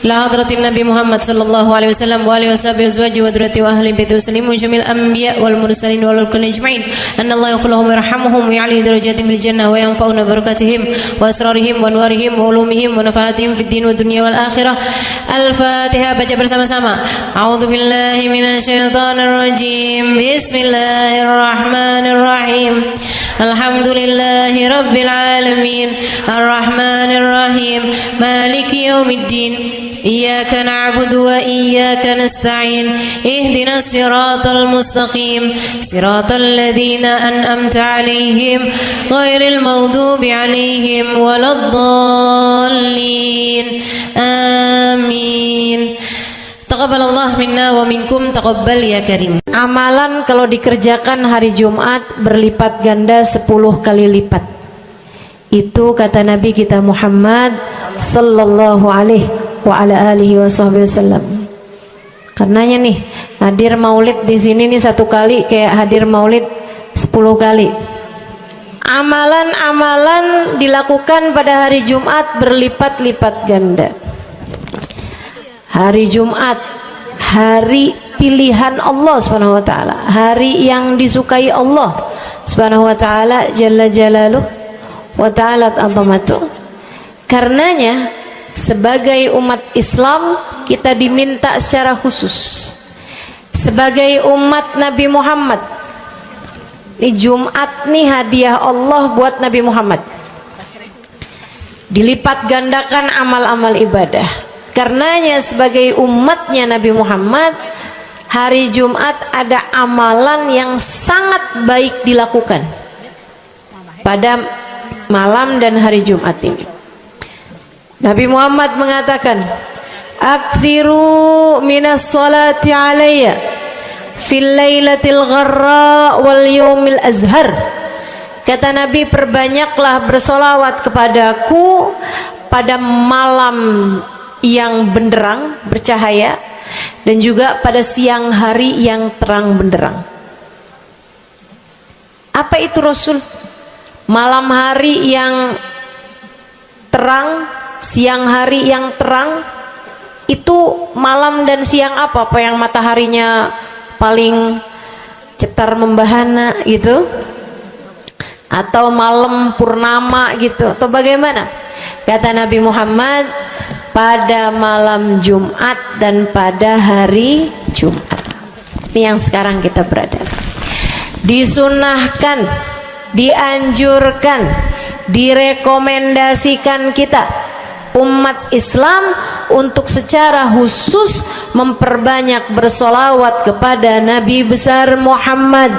لحضرة النبي محمد صلى الله عليه وسلم وآله وصحبه وأزواجه وذريته وأهل بيته وسلم وجميع الأنبياء والمرسلين والكل أجمعين أن الله يغفر لهم ويرحمهم ويعلي درجاتهم في الجنة وينفعنا ببركاتهم وأسرارهم وأنوارهم وعلومهم ونفعاتهم في الدين والدنيا والآخرة. الفاتحة. Baca bersama-sama. A'udzu billahi minasyaitonir rajim. Bismillahirrahmanirrahim. Alhamdulillahi rabbil alamin. Arrahmanir rahim. Maliki yaumiddin. Iyyaka na'budu wa iyyaka nasta'in. Ihdinas siratal mustaqim. Siratal ladzina an'amta 'alaihim ghairil maghdubi 'alaihim waladdallin. Amin. Taqabbalallah minna wa minkum, taqabbal ya karim. Amalan kalau dikerjakan hari Jumat berlipat ganda 10 kali lipat. Itu kata Nabi kita Muhammad sallallahu alaihi wa ala alihi wasallam. Karenanya nih, hadir maulid di sini nih 1 kali kayak hadir maulid 10 kali. Amalan-amalan dilakukan pada hari Jumat berlipat-lipat ganda. Hari Jumat, hari pilihan Allah Subhanahu wa taala, hari yang disukai Allah Subhanahu wa taala jalla jalaluh wa ta'alat azamatuh. Karenanya sebagai umat Islam kita diminta secara khusus sebagai umat Nabi Muhammad. Di Jumat nih hadiah Allah buat Nabi Muhammad. Dilipat gandakan amal-amal ibadah. Karenanya sebagai umatnya Nabi Muhammad, hari Jumat ada amalan yang sangat baik dilakukan pada malam dan hari Jumat ini. Nabi Muhammad mengatakan, "Aktsiru minas salati alayya fil lailatil gharra wal yaumil azhar." Kata Nabi, perbanyaklah bersolawat kepadaku pada malam yang benderang, bercahaya, dan juga pada siang hari yang terang benderang. Apa itu Rasul? Malam hari yang terang, siang hari yang terang. Itu malam dan siang apa? Apa yang mataharinya paling cetar membahana gitu? Atau malam purnama gitu? Atau bagaimana? Kata Nabi Muhammad, pada malam Jumat dan pada hari Jumat. Ini yang sekarang kita berada. Disunahkan, dianjurkan, direkomendasikan kita umat Islam untuk secara khusus memperbanyak bersolawat kepada Nabi besar Muhammad.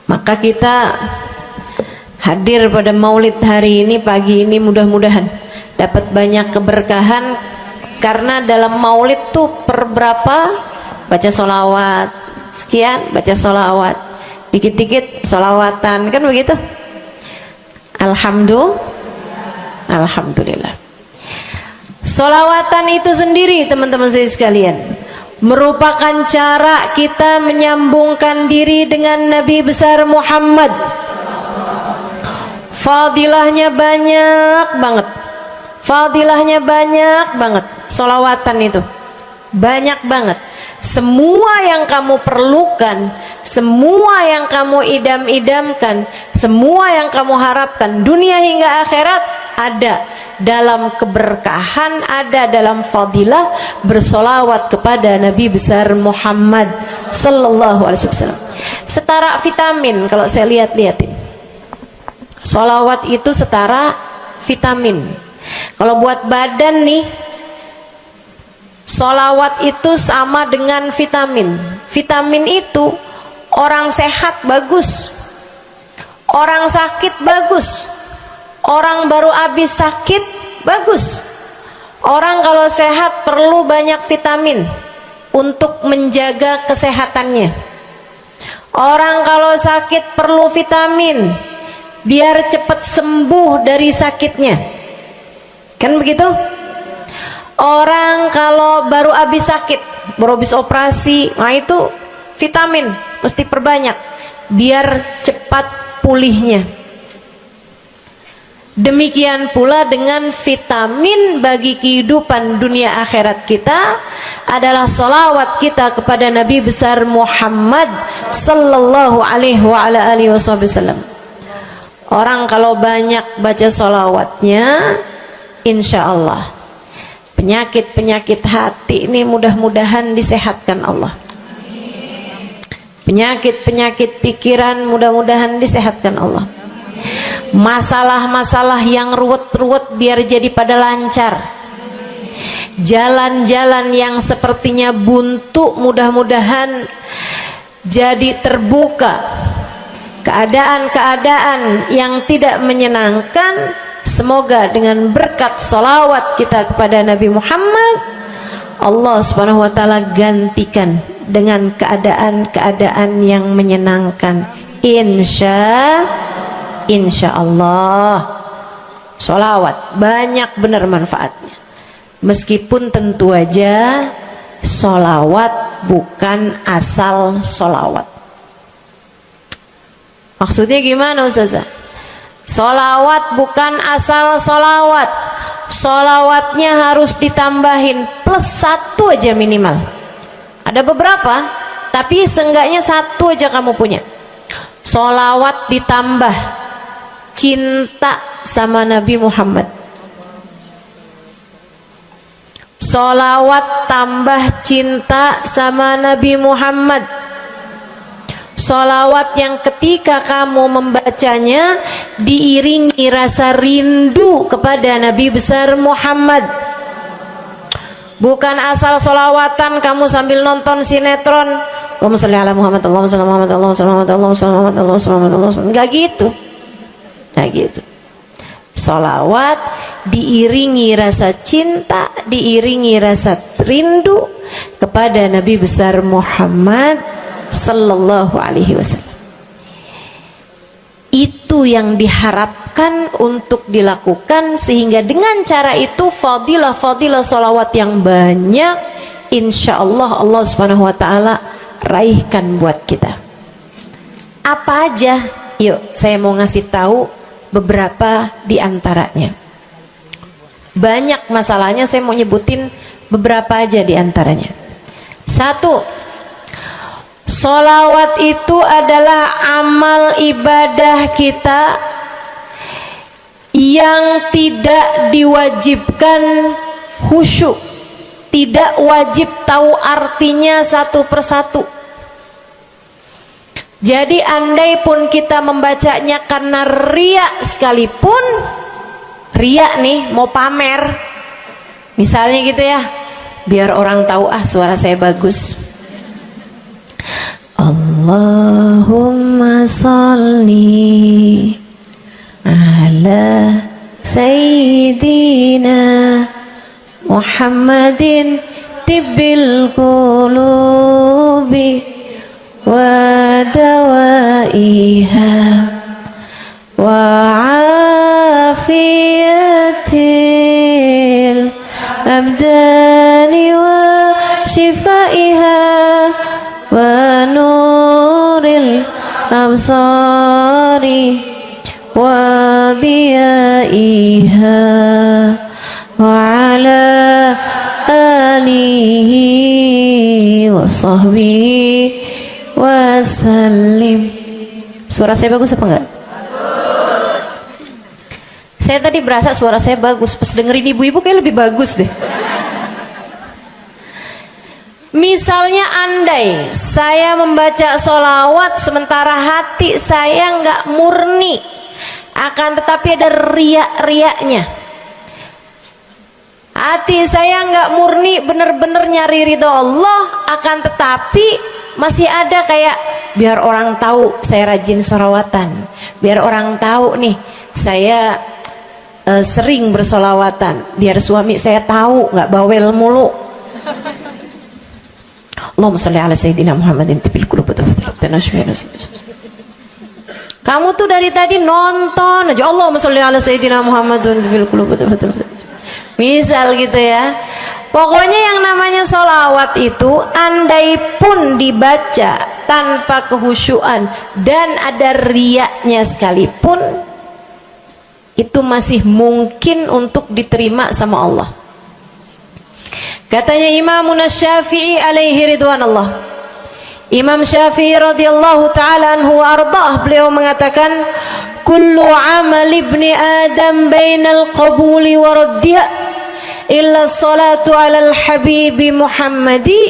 Maka kita hadir pada maulid hari ini, pagi ini, mudah-mudahan dapat banyak keberkahan. Karena dalam maulid tuh per berapa baca solawat, sekian baca solawat, dikit-dikit solawatan, kan begitu. Alhamdulillah. Solawatan itu sendiri teman-teman saya sekalian merupakan cara kita menyambungkan diri dengan Nabi besar Muhammad. Fadilahnya banyak banget. Fadilahnya banyak banget. Solawatan itu banyak banget. Semua yang kamu perlukan, semua yang kamu idam-idamkan, semua yang kamu harapkan dunia hingga akhirat ada dalam keberkahan, ada dalam fadilah bersolawat kepada Nabi besar Muhammad sallallahu alaihi wasallam. Setara vitamin kalau saya lihat-lihatin. Solawat itu setara vitamin. Kalau buat badan nih, solawat itu sama dengan vitamin. Vitamin itu orang sehat bagus, orang sakit bagus, orang baru habis sakit bagus. Orang kalau sehat perlu banyak vitamin untuk menjaga kesehatannya. Orang kalau sakit perlu vitamin biar cepat sembuh dari sakitnya, kan begitu? Orang kalau baru habis sakit, baru habis operasi, nah itu vitamin mesti perbanyak biar cepat pulihnya. Demikian pula dengan vitamin bagi kehidupan dunia akhirat kita adalah sholawat kita kepada Nabi besar Muhammad sallallahu alaihi wasallam. Orang kalau banyak baca sholawatnya, insya Allah penyakit-penyakit hati ini mudah-mudahan disehatkan Allah. Penyakit-penyakit pikiran mudah-mudahan disehatkan Allah. Masalah-masalah yang ruwet-ruwet biar jadi pada lancar. Jalan-jalan yang sepertinya buntu mudah-mudahan jadi terbuka. Keadaan-keadaan yang tidak menyenangkan, semoga dengan berkat sholawat kita kepada Nabi Muhammad, Allah subhanahu wa ta'ala gantikan dengan keadaan-keadaan yang menyenangkan. Insya Allah. Sholawat banyak benar manfaatnya. Meskipun tentu aja sholawat bukan asal sholawat. Maksudnya gimana Ustazah? Sholawat bukan asal sholawat. Sholawatnya harus ditambahin plus 1 aja minimal. Ada beberapa, tapi seenggaknya 1 aja kamu punya. Sholawat ditambah cinta sama Nabi Muhammad. Sholawat tambah cinta sama Nabi Muhammad. Sholawat yang ketika kamu membacanya diiringi rasa rindu kepada Nabi besar Muhammad. Bukan asal sholawatan kamu sambil nonton sinetron, Allahumma sholli ala Muhammad, Allahumma sholli ala Muhammad, Allahumma sholli ala Muhammad, Allahumma sholli ala Muhammad, Allahumma sholli ala Muhammad. Enggak gitu. Nah gitu. Sholawat diiringi rasa cinta, diiringi rasa rindu kepada Nabi besar Muhammad sallallahu alaihi wasallam. Itu yang diharapkan untuk dilakukan, sehingga dengan cara itu fadilah-fadilah sholawat yang banyak insya Allah Allah subhanahu wa ta'ala raihkan buat kita. Apa aja? Yuk saya mau ngasih tahu beberapa di antaranya. Banyak masalahnya, saya mau nyebutin beberapa aja di antaranya. 1, sholawat itu adalah amal ibadah kita yang tidak diwajibkan khusyuk, tidak wajib tahu artinya satu persatu. Jadi andai pun kita membacanya karena riya sekalipun, riya nih mau pamer, misalnya gitu ya, biar orang tahu suara saya bagus. Allahumma sholli ala sayyidina Muhammadin tibbil qulubi wa dawaiha wa afiyatil abdani wa shifaiha wa nuril absari wa biyaiha wa ala alihi wa sahbihi wasallim. Suara saya bagus apa enggak? Bagus. Saya tadi berasa suara saya bagus, pas dengerin ibu-ibu kayak lebih bagus deh. Misalnya andai saya membaca sholawat sementara hati saya nggak murni, akan tetapi ada riak-riaknya. Hati saya nggak murni bener-bener nyari ridho Allah, akan tetapi masih ada kayak biar orang tahu saya rajin sholawatan, biar orang tahu nih saya sering bersolawatan, biar suami saya tahu nggak bawel mulu. Allahumma sholli ala sayyidina Muhammadin tibil qulub. Kamu tuh dari tadi nonton aja Allahumma sholli ala sayyidina Muhammadin tibil qulub. Misal gitu ya, Pokoknya yang namanya sholawat itu andai pun dibaca tanpa kehusyuan dan ada riyaknya sekalipun, itu masih mungkin untuk diterima sama Allah. Katanya Imam Syafi'i alaihi ridwanullah, Imam Syafi'i radhiyallahu ta'ala anhu wa ardhah, beliau mengatakan kullu amal ibni adam bainal qabuli wa raddiha illa salatu ala al-habibi Muhammadi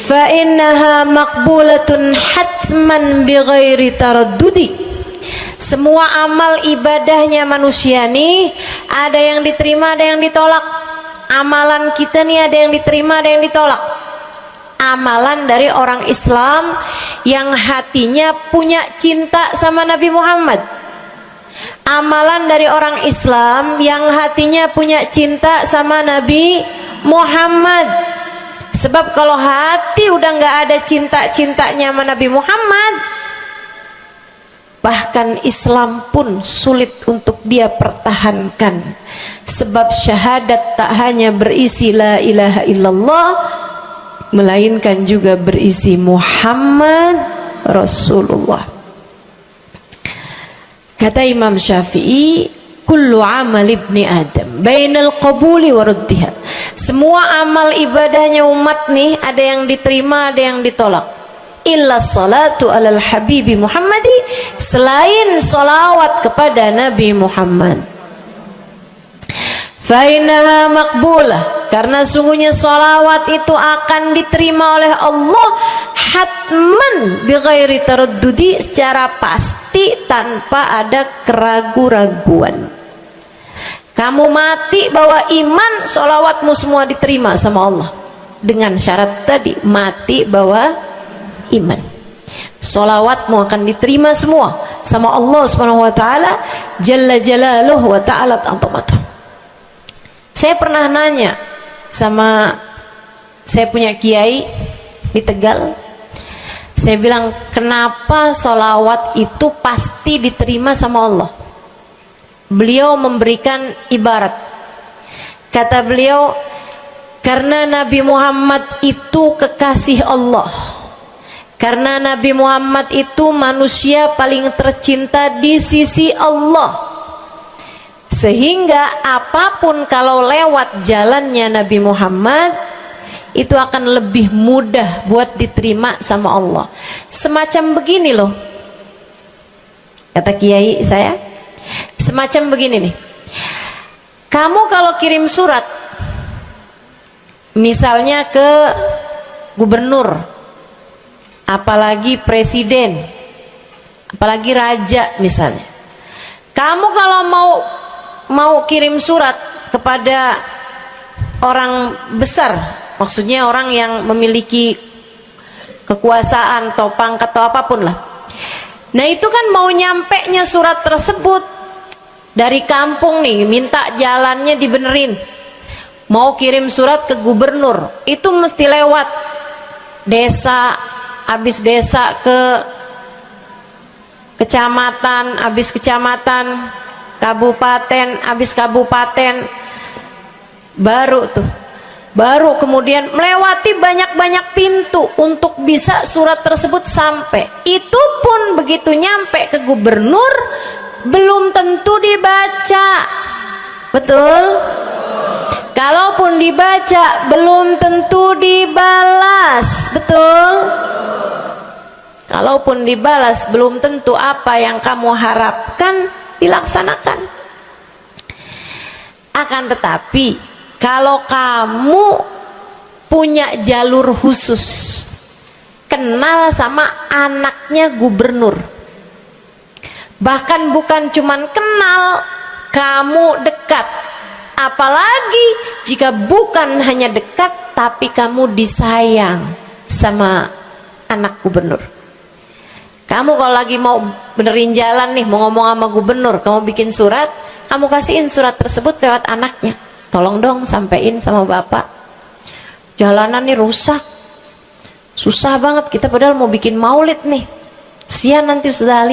fa innaha maqbulatun hatman bighairi taraddudi. Semua amal ibadahnya manusia nih ada yang diterima, ada yang ditolak. Amalan kita nih ada yang diterima, ada yang ditolak. Amalan dari orang Islam yang hatinya punya cinta sama Nabi Muhammad, amalan dari orang Islam yang hatinya punya cinta sama Nabi Muhammad. Sebab kalau hati udah nggak ada cinta-cintanya sama Nabi Muhammad, bahkan Islam pun sulit untuk dia pertahankan. Sebab syahadat tak hanya berisi la ilaha illallah, melainkan juga berisi Muhammad Rasulullah. Kata Imam Syafi'i, kullu amal ibni adam bainal qabuli wa raddiha. Semua amal ibadahnya umat nih ada yang diterima, ada yang ditolak. Illa salatu alal habibi Muhammadi, selain salawat kepada Nabi Muhammad. Fa innaha maqbulah, karena sungguhnya salawat itu akan diterima oleh Allah hatman bighairi taraddudi, secara pasti tanpa ada keraguan-raguan. Kamu mati bawa iman, salawatmu semua diterima sama Allah. Dengan syarat tadi, mati bawa iman, salawatmu akan diterima semua sama Allah Subhanahu wa taala jalla jalaluhu wa ta'ala azamatuh. Saya pernah nanya sama, saya punya kiai di Tegal, saya bilang, kenapa sholawat itu pasti diterima sama Allah? Beliau memberikan ibarat, kata beliau, karena Nabi Muhammad itu kekasih Allah, karena Nabi Muhammad itu manusia paling tercinta di sisi Allah, sehingga apapun kalau lewat jalannya Nabi Muhammad itu akan lebih mudah buat diterima sama Allah. Semacam begini loh, kata kiai saya, semacam begini nih, kamu kalau kirim surat misalnya ke gubernur, apalagi presiden, apalagi raja misalnya, kamu kalau mau kirim surat kepada orang besar, maksudnya orang yang memiliki kekuasaan atau pangkat atau apapun lah, nah itu kan mau nyampe nya surat tersebut dari kampung nih, minta jalannya dibenerin, mau kirim surat ke gubernur, itu mesti lewat desa, habis desa ke kecamatan, habis kecamatan, kabupaten, habis kabupaten, baru kemudian melewati banyak-banyak pintu untuk bisa surat tersebut sampai. Itu pun begitu nyampe ke gubernur belum tentu dibaca, betul? Kalaupun dibaca belum tentu dibalas, betul? Kalaupun dibalas belum tentu apa yang kamu harapkan dilaksanakan. Akan tetapi kalau kamu punya jalur khusus, kenal sama anaknya gubernur, bahkan bukan cuman kenal, kamu dekat, apalagi jika bukan hanya dekat tapi kamu disayang sama anak gubernur. Kamu kalau lagi mau benerin jalan nih, mau ngomong sama gubernur, kamu bikin surat, kamu kasihin surat tersebut lewat anaknya, tolong dong sampein sama bapak, jalanan nih rusak, susah banget, kita padahal mau bikin maulid nih, sian nanti sudah